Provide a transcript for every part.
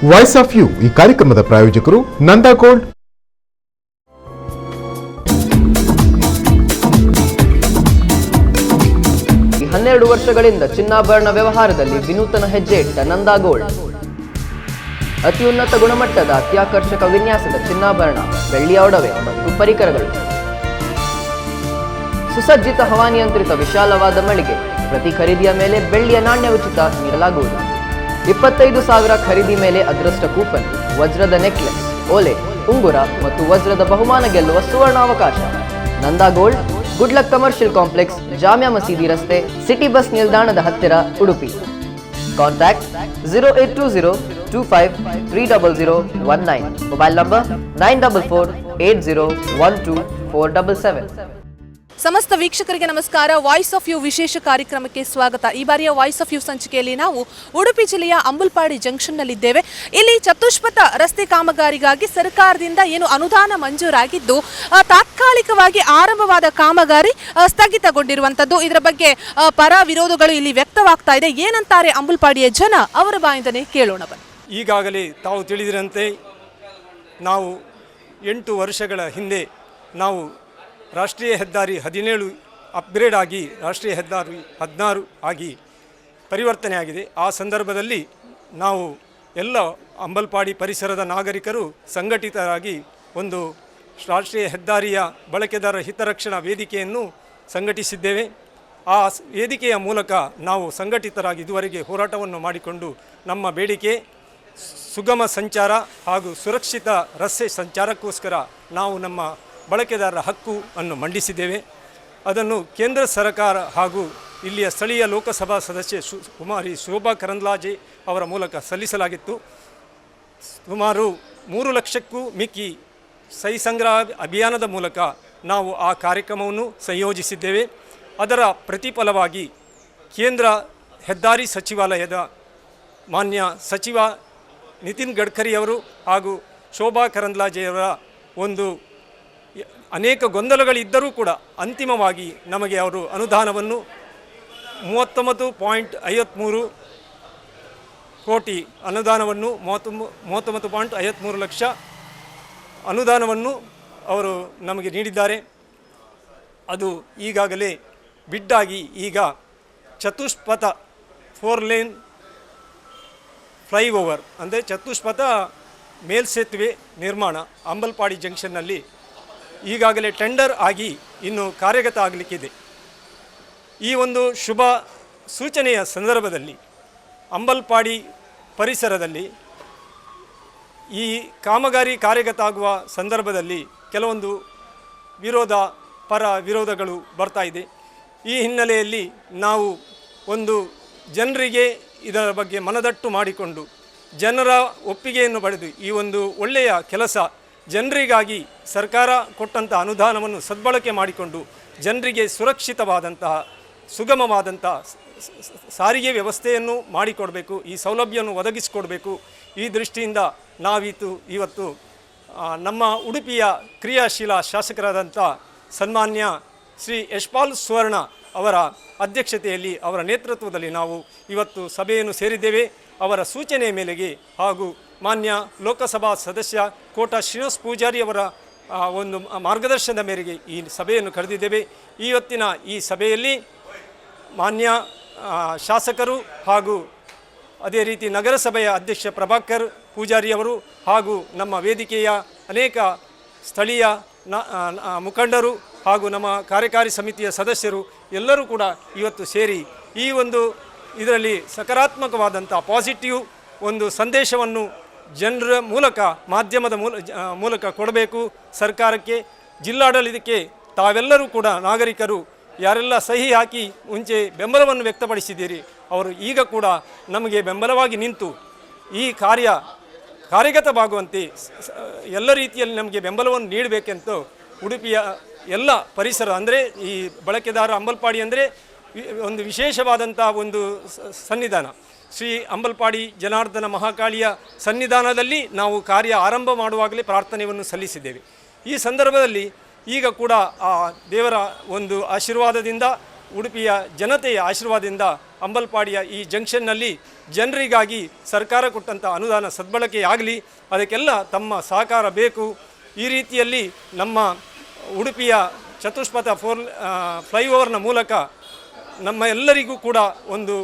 Voice of you ಈ ಕಾರ್ಯಕ್ರಮದ ಪ್ರಾಯೋಜಕರು ನಂದಾ ಗೋಲ್ಡ್. ಈ 12 ವರ್ಷಗಳಿಂದ ಚಿನ್ನಾಭರಣ ವ್ಯವಹಾರದಲ್ಲಿ ವಿನೂತನ ಹೆಜ್ಜೆ ಇಟ್ಟ ನಂದಾ ಗೋಲ್ಡ್. ಅತಿ ಉನ್ನತ ಗುಣಮಟ್ಟದ ಅತ್ಯಾಕರ್ಷಕ ವಿನ್ಯಾಸದ ಚಿನ್ನಾಭರಣ, ಬೆಳ್ಳಿಯ ಒಡವೆ ಮತ್ತು ಪರಿಕರಗಳು, ಸುಸಜ್ಜಿತ ಹವಾನಿಯಂತ್ರಿತ ವಿಶಾಲವಾದ ಮಳಿಗೆ. ಪ್ರತಿ ಖರೀದಿಯ ಮೇಲೆ ಬೆಳ್ಳಿಯ ನಾಣ್ಯ ಉಚಿತ ನೀಡಲಾಗುವುದು. 25,000 ಖರೀದಿ ಮೇಲೆ ಅದೃಷ್ಟ ಕೂಪನ್, ವಜ್ರದ ನೆಕ್ಲೆಸ್, ಓಲೆ, ಉಂಗುರ ಮತ್ತು ವಜ್ರದ ಬಹುಮಾನ ಗೆಲ್ಲುವ ಸುವರ್ಣಾವಕಾಶ. Nanda Gold, Good Luck Commercial Complex, Jamia Masjid ರಸ್ತೆ, ಸಿಟಿ ಬಸ್ ನಿಲ್ದಾಣದ ಹತ್ತಿರ, ಉಡುಪಿ. ಕಾಂಟ್ಯಾಕ್ಟ್ 082025300019. Mobile number 9448012477. ಸಮಸ್ತ ವೀಕ್ಷಕರಿಗೆ ನಮಸ್ಕಾರ. ವಾಯ್ಸ್ ಆಫ್ ಯು ವಿಶೇಷ ಕಾರ್ಯಕ್ರಮಕ್ಕೆ ಸ್ವಾಗತ. ಈ ಬಾರಿಯ ವಾಯ್ಸ್ ಆಫ್ ಯು ಸಂಚಿಕೆಯಲ್ಲಿ ನಾವು ಉಡುಪಿ ಜಿಲ್ಲೆಯ ಅಂಬಲ್ಪಾಡಿ ಜಂಕ್ಷನ್ನಲ್ಲಿದ್ದೇವೆ. ಇಲ್ಲಿ ಚತುಷ್ಪಥ ರಸ್ತೆ ಕಾಮಗಾರಿಗಾಗಿ ಸರ್ಕಾರದಿಂದ ಏನು ಅನುದಾನ ಮಂಜೂರಾಗಿದ್ದು ತಾತ್ಕಾಲಿಕವಾಗಿ ಆರಂಭವಾದ ಕಾಮಗಾರಿ ಸ್ಥಗಿತಗೊಂಡಿರುವಂಥದ್ದು. ಇದರ ಬಗ್ಗೆ ಪರ ವಿರೋಧಗಳು ಇಲ್ಲಿ ವ್ಯಕ್ತವಾಗ್ತಾ ಇದೆ. ಏನಂತಾರೆ ಅಂಬಲ್ಪಾಡಿಯ ಜನ, ಅವರ ಬಾಯಿಂದನೇ ಕೇಳೋಣ ಬನ್ನಿ. ಈಗಾಗಲೇ ತಾವು ತಿಳಿದಿರಂತೆ ನಾವು 8 ವರ್ಷಗಳ ಹಿಂದೆ ನಾವು ರಾಷ್ಟ್ರೀಯ ಹೆದ್ದಾರಿ 17 ಅಪ್ಗ್ರೇಡ್ ಆಗಿ ರಾಷ್ಟ್ರೀಯ ಹೆದ್ದಾರಿ 16 ಆಗಿ ಪರಿವರ್ತನೆಯಾಗಿದೆ. ಆ ಸಂದರ್ಭದಲ್ಲಿ ನಾವು ಎಲ್ಲ ಅಂಬಲ್ಪಾಡಿ ಪರಿಸರದ ನಾಗರಿಕರು ಸಂಘಟಿತರಾಗಿ ಒಂದು ರಾಷ್ಟ್ರೀಯ ಹೆದ್ದಾರಿಯ ಬಳಕೆದಾರರ ಹಿತರಕ್ಷಣಾ ವೇದಿಕೆಯನ್ನು ಸಂಘಟಿಸಿದ್ದೇವೆ. ಆ ವೇದಿಕೆಯ ಮೂಲಕ ನಾವು ಸಂಘಟಿತರಾಗಿ ಇದುವರೆಗೆ ಹೋರಾಟವನ್ನು ಮಾಡಿಕೊಂಡು ನಮ್ಮ ಬೇಡಿಕೆ ಸುಗಮ ಸಂಚಾರ ಹಾಗೂ ಸುರಕ್ಷಿತ ರಸ್ತೆ ಸಂಚಾರಕ್ಕೋಸ್ಕರ ನಾವು ನಮ್ಮ ಬಳಕೆದಾರರ ಹಕ್ಕು ಅನ್ನು ಮಂಡಿಸಿದ್ದೇವೆ. ಅದನ್ನು ಕೇಂದ್ರ ಸರ್ಕಾರ ಹಾಗೂ ಇಲ್ಲಿಯ ಸ್ಥಳೀಯ ಲೋಕಸಭಾ ಸದಸ್ಯೆ ಕುಮಾರಿ ಶೋಭಾ ಕರಂದ್ಲಾಜೆ ಅವರ ಮೂಲಕ ಸಲ್ಲಿಸಲಾಗಿತ್ತು. ಸುಮಾರು 3 ಲಕ್ಷಕ್ಕೂ ಮಿಕ್ಕಿ ಸಹಿ ಸಂಗ್ರಹ ಅಭಿಯಾನದ ಮೂಲಕ ನಾವು ಆ ಕಾರ್ಯಕ್ರಮವನ್ನು ಸಂಯೋಜಿಸಿದ್ದೇವೆ. ಅದರ ಪ್ರತಿಫಲವಾಗಿ ಕೇಂದ್ರ ಹೆದ್ದಾರಿ ಸಚಿವಾಲಯದ ಮಾನ್ಯ ಸಚಿವ ನಿತಿನ್ ಗಡ್ಕರಿಯವರು ಹಾಗೂ ಶೋಭಾ ಕರಂದ್ಲಾಜೆಯವರ ಒಂದು ಅನೇಕ ಗೊಂದಲಗಳಿದ್ದರೂ ಕೂಡ ಅಂತಿಮವಾಗಿ ನಮಗೆ ಅವರು ಅನುದಾನವನ್ನು 39.53 ಕೋಟಿ ಅನುದಾನವನ್ನು 39.53 ಲಕ್ಷ ಅನುದಾನವನ್ನು ಅವರು ನಮಗೆ ನೀಡಿದ್ದಾರೆ. ಅದು ಈಗಾಗಲೇ ಬಿಡ್ಡಾಗಿ ಈಗ ಚತುಷ್ಪಥ 4 ಲೇನ್ ಫ್ಲೈಓವರ್ ಅಂದರೆ ಚತುಷ್ಪಥ ಮೇಲ್ಸೇತುವೆ ನಿರ್ಮಾಣ ಅಂಬಲ್ಪಾಡಿ ಜಂಕ್ಷನ್ನಲ್ಲಿ ಈಗಾಗಲೇ ಟೆಂಡರ್ ಆಗಿ ಇನ್ನು ಕಾರ್ಯಗತ ಆಗಲಿಕ್ಕಿದೆ. ಈ ಒಂದು ಶುಭ ಸೂಚನೆಯ ಸಂದರ್ಭದಲ್ಲಿ ಅಂಬಲ್ಪಾಡಿ ಪರಿಸರದಲ್ಲಿ ಈ ಕಾಮಗಾರಿ ಕಾರ್ಯಗತ ಆಗುವ ಸಂದರ್ಭದಲ್ಲಿ ಕೆಲವೊಂದು ಪರ ವಿರೋಧಗಳು ಬರ್ತಾ ಇದೆ. ಈ ಹಿನ್ನೆಲೆಯಲ್ಲಿ ನಾವು ಒಂದು ಜನರಿಗೆ ಇದರ ಬಗ್ಗೆ ಮನದಟ್ಟು ಮಾಡಿಕೊಂಡು ಜನರ ಒಪ್ಪಿಗೆಯನ್ನು ಪಡೆದು ಈ ಒಂದು ಒಳ್ಳೆಯ ಕೆಲಸ ಜನರಿಗಾಗಿ ಸರ್ಕಾರ ಕೊಟ್ಟಂಥ ಅನುದಾನವನ್ನು ಸದ್ಬಳಕೆ ಮಾಡಿಕೊಂಡು ಜನರಿಗೆ ಸುರಕ್ಷಿತವಾದಂತಹ ಸುಗಮವಾದಂತಹ ಸಾರಿಗೆ ವ್ಯವಸ್ಥೆಯನ್ನು ಮಾಡಿಕೊಡಬೇಕು, ಈ ಸೌಲಭ್ಯವನ್ನು ಒದಗಿಸಿಕೊಡಬೇಕು. ಈ ದೃಷ್ಟಿಯಿಂದ ಇವತ್ತು ನಮ್ಮ ಉಡುಪಿಯ ಕ್ರಿಯಾಶೀಲ ಶಾಸಕರಾದಂಥ ಸನ್ಮಾನ್ಯ ಶ್ರೀ ಯಶ್ಪಾಲ್ ಸುವರ್ಣ ಅವರ ಅಧ್ಯಕ್ಷತೆಯಲ್ಲಿ ಅವರ ನೇತೃತ್ವದಲ್ಲಿ ನಾವು ಇವತ್ತು ಸಭೆಯನ್ನು ಸೇರಿದ್ದೇವೆ. ಅವರ ಸೂಚನೆಯ ಮೇಲೆಗೆ ಹಾಗೂ ಮಾನ್ಯ ಲೋಕಸಭಾ ಸದಸ್ಯ ಕೋಟ ಶ್ರೀನಿವಾಸ್ ಪೂಜಾರಿ ಅವರ ಒಂದು ಮಾರ್ಗದರ್ಶನದ ಮೇರೆಗೆ ಈ ಸಭೆಯನ್ನು ಕರೆದಿದ್ದೇವೆ. ಇವತ್ತಿನ ಈ ಸಭೆಯಲ್ಲಿ ಮಾನ್ಯ ಶಾಸಕರು ಹಾಗೂ ಅದೇ ರೀತಿ ನಗರಸಭೆಯ ಅಧ್ಯಕ್ಷ ಪ್ರಭಾಕರ್ ಪೂಜಾರಿಯವರು ಹಾಗೂ ನಮ್ಮ ವೇದಿಕೆಯ ಅನೇಕ ಸ್ಥಳೀಯ ಮುಖಂಡರು ಹಾಗೂ ನಮ್ಮ ಕಾರ್ಯಕಾರಿ ಸಮಿತಿಯ ಸದಸ್ಯರು ಎಲ್ಲರೂ ಕೂಡ ಇವತ್ತು ಸೇರಿ ಈ ಒಂದು ಇದರಲ್ಲಿ ಸಕಾರಾತ್ಮಕವಾದಂಥ ಪಾಸಿಟಿವ್ ಒಂದು ಸಂದೇಶವನ್ನು ಜನರ ಮೂಲಕ ಮಾಧ್ಯಮದ ಮೂಲಕ ಕೊಡಬೇಕು. ಸರ್ಕಾರಕ್ಕೆ, ಜಿಲ್ಲಾಡಳಿತಕ್ಕೆ ತಾವೆಲ್ಲರೂ ಕೂಡ ನಾಗರಿಕರು ಯಾರೆಲ್ಲ ಸಹಿ ಹಾಕಿ ಮುಂಚೆ ಬೆಂಬಲವನ್ನು ವ್ಯಕ್ತಪಡಿಸಿದ್ದೀರಿ, ಅವರು ಈಗ ಕೂಡ ನಮಗೆ ಬೆಂಬಲವಾಗಿ ನಿಂತು ಈ ಕಾರ್ಯಗತವಾಗುವಂತೆ ಎಲ್ಲ ರೀತಿಯಲ್ಲಿ ನಮಗೆ ಬೆಂಬಲವನ್ನು ನೀಡಬೇಕೆಂತ ಉಡುಪಿಯ ಎಲ್ಲ ಪರಿಸರ ಅಂದರೆ ಈ ಬಳಕೆದಾರ ಅಂಬಲ್ಪಾಡಿ ಅಂದರೆ ಒಂದು ವಿಶೇಷವಾದಂಥ ಒಂದು ಸನ್ನಿಧಾನ. ಶ್ರೀ ಅಂಬಲ್ಪಾಡಿ ಜನಾರ್ದನ ಮಹಾಕಾಳಿಯ ಸನ್ನಿಧಾನದಲ್ಲಿ ನಾವು ಕಾರ್ಯ ಆರಂಭ ಮಾಡುವಾಗಲೇ ಪ್ರಾರ್ಥನೆಯನ್ನು ಸಲ್ಲಿಸಿದ್ದೇವೆ. ಈ ಸಂದರ್ಭದಲ್ಲಿ ಈಗ ಕೂಡ ಆ ದೇವರ ಒಂದು ಆಶೀರ್ವಾದದಿಂದ ಉಡುಪಿಯ ಜನತೆಯ ಆಶೀರ್ವಾದದಿಂದ ಅಂಬಲ್ಪಾಡಿಯ ಈ ಜಂಕ್ಷನ್ನಲ್ಲಿ ಜನರಿಗಾಗಿ ಸರ್ಕಾರ ಕೊಟ್ಟಂಥ ಅನುದಾನ ಸದ್ಬಳಕೆಯಾಗಲಿ, ಅದಕ್ಕೆಲ್ಲ ತಮ್ಮ ಸಹಕಾರ ಬೇಕು. ಈ ರೀತಿಯಲ್ಲಿ ನಮ್ಮ ಉಡುಪಿಯ ಚತುಷ್ಪಥ ಫ್ಲೈಓವರ್ನ ಮೂಲಕ ನಮ್ಮ ಎಲ್ಲರಿಗೂ ಕೂಡ ಒಂದು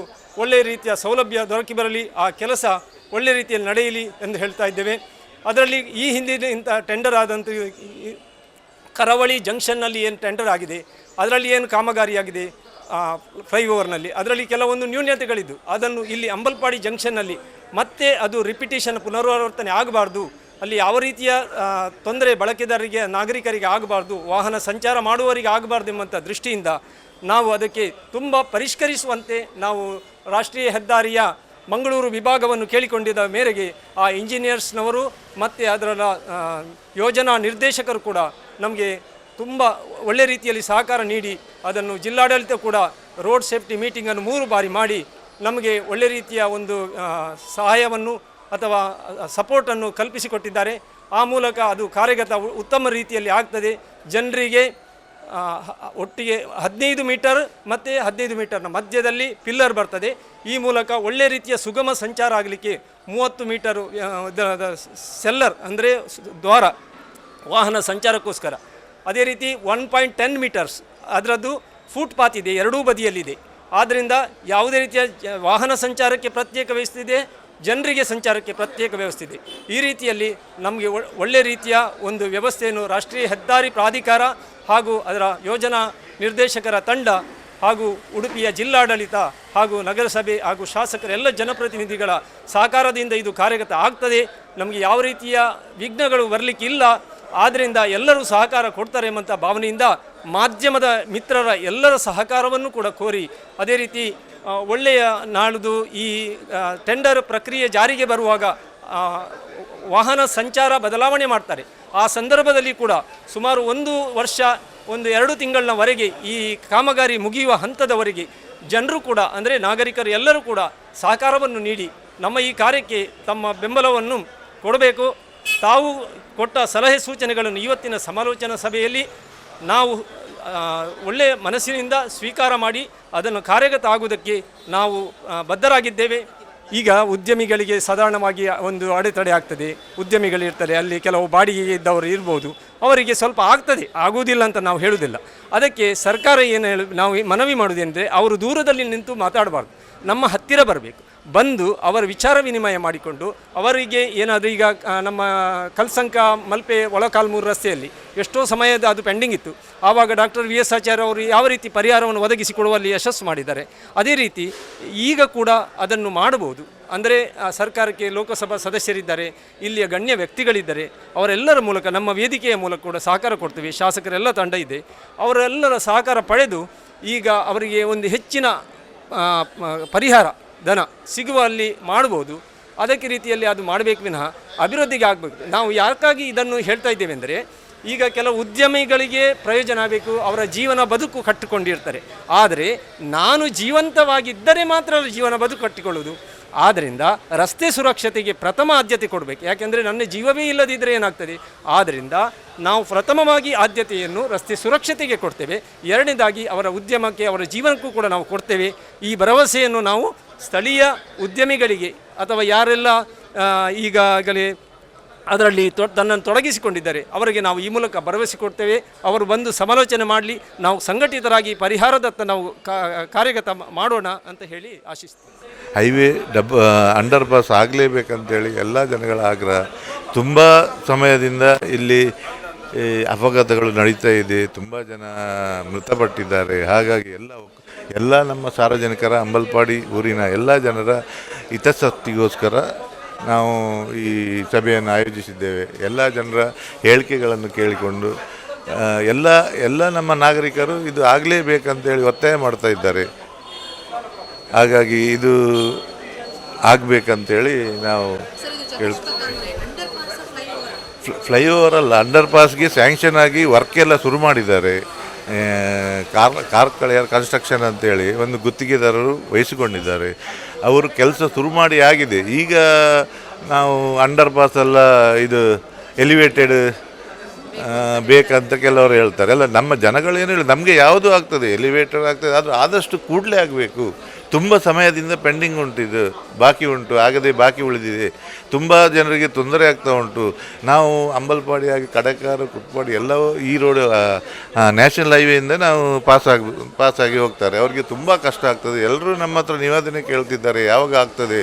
ಒಳ್ಳೆಯ ರೀತಿಯ ಸೌಲಭ್ಯ ದೊರಕಿ ಬರಲಿ, ಆ ಕೆಲಸ ಒಳ್ಳೆಯ ರೀತಿಯಲ್ಲಿ ನಡೆಯಲಿ ಎಂದು ಹೇಳ್ತಾ ಇದ್ದೇವೆ. ಅದರಲ್ಲಿ ಈ ಹಿಂದಿನ ಇಂಥ ಟೆಂಡರ್ ಆದಂಥ ಕರಾವಳಿ ಜಂಕ್ಷನ್ನಲ್ಲಿ ಏನು ಟೆಂಡರ್ ಆಗಿದೆ, ಅದರಲ್ಲಿ ಏನು ಕಾಮಗಾರಿಯಾಗಿದೆ ಫ್ಲೈಓವರ್ನಲ್ಲಿ, ಅದರಲ್ಲಿ ಕೆಲವೊಂದು ನ್ಯೂನತೆಗಳಿದ್ದು ಅದನ್ನು ಇಲ್ಲಿ ಅಂಬಲ್ಪಾಡಿ ಜಂಕ್ಷನ್ನಲ್ಲಿ ಮತ್ತೆ ಅದು ರಿಪಿಟೇಷನ್ ಪುನರಾವರ್ತನೆ ಆಗಬಾರ್ದು, ಅಲ್ಲಿ ಯಾವ ರೀತಿಯ ತೊಂದರೆ ಬಳಕೆದಾರರಿಗೆ ನಾಗರಿಕರಿಗೆ ಆಗಬಾರ್ದು, ವಾಹನ ಸಂಚಾರ ಮಾಡುವವರಿಗೆ ಆಗಬಾರ್ದು ಎಂಬಂಥ ದೃಷ್ಟಿಯಿಂದ ನಾವು ಅದಕ್ಕೆ ತುಂಬ ಪರಿಷ್ಕರಿಸುವಂತೆ ನಾವು ರಾಷ್ಟ್ರೀಯ ಹೆದ್ದಾರಿಯ ಮಂಗಳೂರು ವಿಭಾಗವನ್ನು ಕೇಳಿಕೊಂಡಿದ್ದ ಮೇರೆಗೆ ಆ ಇಂಜಿನಿಯರ್ಸ್ನವರು ಮತ್ತು ಅದರ ಯೋಜನಾ ನಿರ್ದೇಶಕರು ಕೂಡ ನಮಗೆ ತುಂಬ ಒಳ್ಳೆ ರೀತಿಯಲ್ಲಿ ಸಹಕಾರ ನೀಡಿ ಅದನ್ನು ಜಿಲ್ಲಾಡಳಿತ ಕೂಡ ರೋಡ್ ಸೇಫ್ಟಿ ಮೀಟಿಂಗನ್ನು 3 ಬಾರಿ ಮಾಡಿ ನಮಗೆ ಒಳ್ಳೆ ರೀತಿಯ ಒಂದು ಸಹಾಯವನ್ನು ಅಥವಾ ಸಪೋರ್ಟನ್ನು ಕಲ್ಪಿಸಿಕೊಟ್ಟಿದ್ದಾರೆ. ಆ ಮೂಲಕ ಅದು ಕಾರ್ಯಗತ ಉತ್ತಮ ರೀತಿಯಲ್ಲಿ ಆಗ್ತದೆ. ಜನರಿಗೆ ಒಟ್ಟಿಗೆ 15 ಮೀಟರ್ ಮತ್ತು 15 ಮೀಟರ್ನ ಮಧ್ಯದಲ್ಲಿ ಪಿಲ್ಲರ್ ಬರ್ತದೆ. ಈ ಮೂಲಕ ಒಳ್ಳೆ ರೀತಿಯ ಸುಗಮ ಸಂಚಾರ ಆಗಲಿಕ್ಕೆ 30 ಮೀಟರು ಸೆಲ್ಲರ್ ಅಂದರೆ ದ್ವಾರ ವಾಹನ ಸಂಚಾರಕ್ಕೋಸ್ಕರ, ಅದೇ ರೀತಿ 1.10 ಮೀಟರ್ಸ್ ಅದರದ್ದು ಫುಟ್ಪಾತ್ ಇದೆ, ಎರಡೂ ಬದಿಯಲ್ಲಿದೆ. ಆದ್ದರಿಂದ ಯಾವುದೇ ರೀತಿಯ ವಾಹನ ಸಂಚಾರಕ್ಕೆ ಪ್ರತ್ಯೇಕ ವ್ಯವಸ್ಥೆ ಇದೆ, ಜನರಿಗೆ ಸಂಚಾರಕ್ಕೆ ಪ್ರತ್ಯೇಕ ವ್ಯವಸ್ಥೆ ಇದೆ. ಈ ರೀತಿಯಲ್ಲಿ ನಮಗೆ ಒಳ್ಳೆಯ ರೀತಿಯ ಒಂದು ವ್ಯವಸ್ಥೆಯನ್ನು ರಾಷ್ಟ್ರೀಯ ಹೆದ್ದಾರಿ ಪ್ರಾಧಿಕಾರ ಹಾಗೂ ಅದರ ಯೋಜನಾ ನಿರ್ದೇಶಕರ ತಂಡ ಹಾಗೂ ಉಡುಪಿಯ ಜಿಲ್ಲಾಡಳಿತ ಹಾಗೂ ನಗರಸಭೆ ಹಾಗೂ ಶಾಸಕರ ಎಲ್ಲ ಜನಪ್ರತಿನಿಧಿಗಳ ಸಹಕಾರದಿಂದ ಇದು ಕಾರ್ಯಗತ ಆಗ್ತದೆ. ನಮಗೆ ಯಾವ ರೀತಿಯ ವಿಘ್ನಗಳು ಬರಲಿಕ್ಕಿಲ್ಲ. ಆದ್ದರಿಂದ ಎಲ್ಲರೂ ಸಹಕಾರ ಕೊಡ್ತಾರೆ ಎಂಬಂಥ ಭಾವನೆಯಿಂದ ಮಾಧ್ಯಮದ ಮಿತ್ರರ ಎಲ್ಲರ ಸಹಕಾರವನ್ನು ಕೂಡ ಕೋರಿ, ಅದೇ ರೀತಿ ಒಳ್ಳೆಯ ನಾಳಿದು ಈ ಟೆಂಡರ್ ಪ್ರಕ್ರಿಯೆ ಜಾರಿಗೆ ಬರುವಾಗ ವಾಹನ ಸಂಚಾರ ಬದಲಾವಣೆ ಮಾಡ್ತಾರೆ. ಆ ಸಂದರ್ಭದಲ್ಲಿ ಕೂಡ ಸುಮಾರು 1 ವರ್ಷ 1-2 ತಿಂಗಳಿನವರೆಗೆ ಈ ಕಾಮಗಾರಿ ಮುಗಿಯುವ ಹಂತದವರೆಗೆ ಜನರು ಕೂಡ ಅಂದರೆ ನಾಗರಿಕರು ಎಲ್ಲರೂ ಕೂಡ ಸಹಕಾರವನ್ನು ನೀಡಿ ನಮ್ಮ ಈ ಕಾರ್ಯಕ್ಕೆ ತಮ್ಮ ಬೆಂಬಲವನ್ನು ಕೊಡಬೇಕು. ತಾವು ಕೊಟ್ಟ ಸಲಹೆ ಸೂಚನೆಗಳನ್ನು ಇವತ್ತಿನ ಸಮಾಲೋಚನಾ ಸಭೆಯಲ್ಲಿ ನಾವು ಒಳ್ಳೆಯ ಮನಸ್ಸಿನಿಂದ ಸ್ವೀಕಾರ ಮಾಡಿ ಅದನ್ನು ಕಾರ್ಯಗತ ಆಗುವುದಕ್ಕೆ ನಾವು ಬದ್ಧರಾಗಿದ್ದೇವೆ. ಈಗ ಉದ್ಯಮಿಗಳಿಗೆ ಸಾಧಾರಣವಾಗಿ ಒಂದು ಅಡೆತಡೆ ಆಗ್ತದೆ, ಉದ್ಯಮಿಗಳಿರ್ತಾರೆ, ಅಲ್ಲಿ ಕೆಲವು ಬಾಡಿಗೆ ಇದ್ದವರು ಇರ್ಬೋದು, ಅವರಿಗೆ ಸ್ವಲ್ಪ ಆಗ್ತದೆ, ಆಗುವುದಿಲ್ಲ ಅಂತ ನಾವು ಹೇಳುವುದಿಲ್ಲ. ಅದಕ್ಕೆ ಸರ್ಕಾರ ಏನು ನಾವು ಮನವಿ ಮಾಡುವುದೇನೆಂದರೆ ಅವರು ದೂರದಲ್ಲಿ ನಿಂತು ಮಾತಾಡಬಾರ್ದು, ನಮ್ಮ ಹತ್ತಿರ ಬರಬೇಕು, ಬಂದು ಅವರ ವಿಚಾರ ವಿನಿಮಯ ಮಾಡಿಕೊಂಡು ಅವರಿಗೆ ಏನಾದರೂ ಈಗ ನಮ್ಮ ಕಲ್ಸಂಕ ಮಲ್ಪೆ ಒಳಕಾಲ್ಮೂರು ರಸ್ತೆಯಲ್ಲಿ ಎಷ್ಟೋ ಸಮಯದ ಅದು ಪೆಂಡಿಂಗ್ ಇತ್ತು. ಆವಾಗ ಡಾಕ್ಟರ್ VS ಆಚಾರ್ಯ ಅವರು ಯಾವ ರೀತಿ ಪರಿಹಾರವನ್ನು ಒದಗಿಸಿಕೊಡುವಲ್ಲಿ ಯಶಸ್ಸು ಮಾಡಿದ್ದಾರೆ, ಅದೇ ರೀತಿ ಈಗ ಕೂಡ ಅದನ್ನು ಮಾಡಬಹುದು. ಅಂದರೆ ಸರ್ಕಾರಕ್ಕೆ ಲೋಕಸಭಾ ಸದಸ್ಯರಿದ್ದಾರೆ, ಇಲ್ಲಿಯ ಗಣ್ಯ ವ್ಯಕ್ತಿಗಳಿದ್ದಾರೆ, ಅವರೆಲ್ಲರ ಮೂಲಕ ನಮ್ಮ ವೇದಿಕೆಯ ಮೂಲಕ ಕೂಡ ಸಹಕಾರ ಕೊಡ್ತೀವಿ. ಶಾಸಕರೆಲ್ಲ ತಂಡ ಇದೆ, ಅವರೆಲ್ಲರ ಸಹಕಾರ ಪಡೆದು ಈಗ ಅವರಿಗೆ ಒಂದು ಹೆಚ್ಚಿನ ಪರಿಹಾರ ಧನ ಸಿಗುವಲ್ಲಿ ಮಾಡ್ಬೋದು. ಅದಕ್ಕೆ ರೀತಿಯಲ್ಲಿ ಅದು ಮಾಡಬೇಕು ವಿನಃ ಅಭಿವೃದ್ಧಿಗೆ ಆಗಬೇಕು. ನಾವು ಯಾಕಾಗಿ ಇದನ್ನು ಹೇಳ್ತಾ ಇದ್ದೇವೆ ಅಂದರೆ ಈಗ ಕೆಲವು ಉದ್ಯಮಿಗಳಿಗೆ ಪ್ರಯೋಜನ ಆಗಬೇಕು, ಅವರ ಜೀವನ ಬದುಕು ಕಟ್ಟಿಕೊಂಡಿರ್ತಾರೆ. ಆದರೆ ನಾನು ಜೀವಂತವಾಗಿದ್ದರೆ ಮಾತ್ರ ಅವರ ಜೀವನ ಬದುಕು ಕಟ್ಟಿಕೊಳ್ಳುವುದು. ಆದ್ದರಿಂದ ರಸ್ತೆ ಸುರಕ್ಷತೆಗೆ ಪ್ರಥಮ ಆದ್ಯತೆ ಕೊಡಬೇಕು. ಯಾಕೆಂದರೆ ನನ್ನ ಜೀವವೇ ಇಲ್ಲದಿದ್ದರೆ ಏನಾಗ್ತದೆ. ಆದ್ದರಿಂದ ನಾವು ಪ್ರಥಮವಾಗಿ ಆದ್ಯತೆಯನ್ನು ರಸ್ತೆ ಸುರಕ್ಷತೆಗೆ ಕೊಡ್ತೇವೆ, ಎರಡನೇದಾಗಿ ಅವರ ಉದ್ಯಮಕ್ಕೆ ಅವರ ಜೀವನಕ್ಕೂ ಕೂಡ ನಾವು ಕೊಡ್ತೇವೆ. ಈ ಭರವಸೆಯನ್ನು ನಾವು ಸ್ಥಳೀಯ ಉದ್ಯಮಿಗಳಿಗೆ ಅಥವಾ ಯಾರೆಲ್ಲ ಈಗಾಗಲೇ ಅದರಲ್ಲಿ ತನ್ನನ್ನು ತೊಡಗಿಸಿಕೊಂಡಿದ್ದಾರೆ ಅವರಿಗೆ ನಾವು ಈ ಮೂಲಕ ಭರವಸೆ ಕೊಡ್ತೇವೆ. ಅವರು ಬಂದು ಸಮಾಲೋಚನೆ ಮಾಡಲಿ, ನಾವು ಸಂಘಟಿತರಾಗಿ ಪರಿಹಾರದತ್ತ ನಾವು ಕಾರ್ಯಗತ ಮಾಡೋಣ ಅಂತ ಹೇಳಿ ಆಶಿಸ್ತೀವಿ. ಹೈವೇ ಅಂಡರ್ ಪಾಸ್ ಆಗಲೇಬೇಕಂತೇಳಿ ಎಲ್ಲ ಜನಗಳ ಆಗ್ರಹ. ತುಂಬ ಸಮಯದಿಂದ ಇಲ್ಲಿ ಅಪಘಾತಗಳು ನಡೀತಾ ಇದೆ, ತುಂಬ ಜನ ಮೃತಪಟ್ಟಿದ್ದಾರೆ. ಹಾಗಾಗಿ ಎಲ್ಲ ನಮ್ಮ ಸಾರ್ವಜನಿಕರ ಅಂಬಲ್ಪಾಡಿ ಊರಿನ ಎಲ್ಲ ಜನರ ಹಿತಾಸಕ್ತಿಗೋಸ್ಕರ ನಾವು ಈ ಸಭೆಯನ್ನು ಆಯೋಜಿಸಿದ್ದೇವೆ. ಎಲ್ಲ ಜನರ ಹೇಳಿಕೆಗಳನ್ನು ಕೇಳಿಕೊಂಡು ಎಲ್ಲ ನಮ್ಮ ನಾಗರಿಕರು ಇದು ಆಗಲೇಬೇಕಂತೇಳಿ ಒತ್ತಾಯ ಮಾಡ್ತಾ ಇದ್ದಾರೆ. ಹಾಗಾಗಿ ಇದು ಆಗಬೇಕಂತೇಳಿ ನಾವು ಫ್ಲೈಓವರ್ ಅಲ್ಲ, ಅಂಡರ್ ಪಾಸ್ಗೆ ಸ್ಯಾಂಕ್ಷನ್ ಆಗಿ ವರ್ಕ್ ಎಲ್ಲ ಶುರು ಮಾಡಿದ್ದಾರೆ. ಕಾರ್ಕಳಿಯರ್ ಕನ್ಸ್ಟ್ರಕ್ಷನ್ ಅಂತೇಳಿ ಒಂದು ಗುತ್ತಿಗೆದಾರರು ವಹಿಸಿಕೊಂಡಿದ್ದಾರೆ. ಅವರು ಕೆಲಸ ಶುರು ಮಾಡಿ ಆಗಿದೆ. ಈಗ ನಾವು ಅಂಡರ್ ಪಾಸ್ ಎಲ್ಲ ಇದು ಎಲಿವೇಟೆಡ್ ಬೇಕಂತ ಕೆಲವರು ಹೇಳ್ತಾರೆ. ಅಲ್ಲ, ನಮ್ಮ ಜನಗಳೇನು ಹೇಳಿ ನಮಗೆ ಯಾವುದು ಆಗ್ತದೆ, ಎಲಿವೇಟರ್ ಆಗ್ತದೆ, ಅದು ಆದಷ್ಟು ಕೂಡಲೇ ಆಗಬೇಕು. ತುಂಬ ಸಮಯದಿಂದ ಪೆಂಡಿಂಗ್ ಉಂಟು, ಇದು ಬಾಕಿ ಉಂಟು, ಆಗದೆ ಬಾಕಿ ಉಳಿದಿದೆ. ತುಂಬ ಜನರಿಗೆ ತೊಂದರೆ ಆಗ್ತಾ ಉಂಟು. ನಾವು ಅಂಬಲ್ಪಾಡಿ ಆಗಿ ಕಡಕಾರ ಕುಟ್ಪಾಡಿ ಎಲ್ಲವೂ ಈ ರೋಡ್ ನ್ಯಾಷನಲ್ ಹೈವೇಯಿಂದ ನಾವು ಪಾಸಾಗಿ ಹೋಗ್ತಾರೆ. ಅವರಿಗೆ ತುಂಬ ಕಷ್ಟ ಆಗ್ತದೆ. ಎಲ್ಲರೂ ನಮ್ಮ ಹತ್ರ ನಿವೇದನೆ ಕೇಳ್ತಿದ್ದಾರೆ, ಯಾವಾಗ ಆಗ್ತದೆ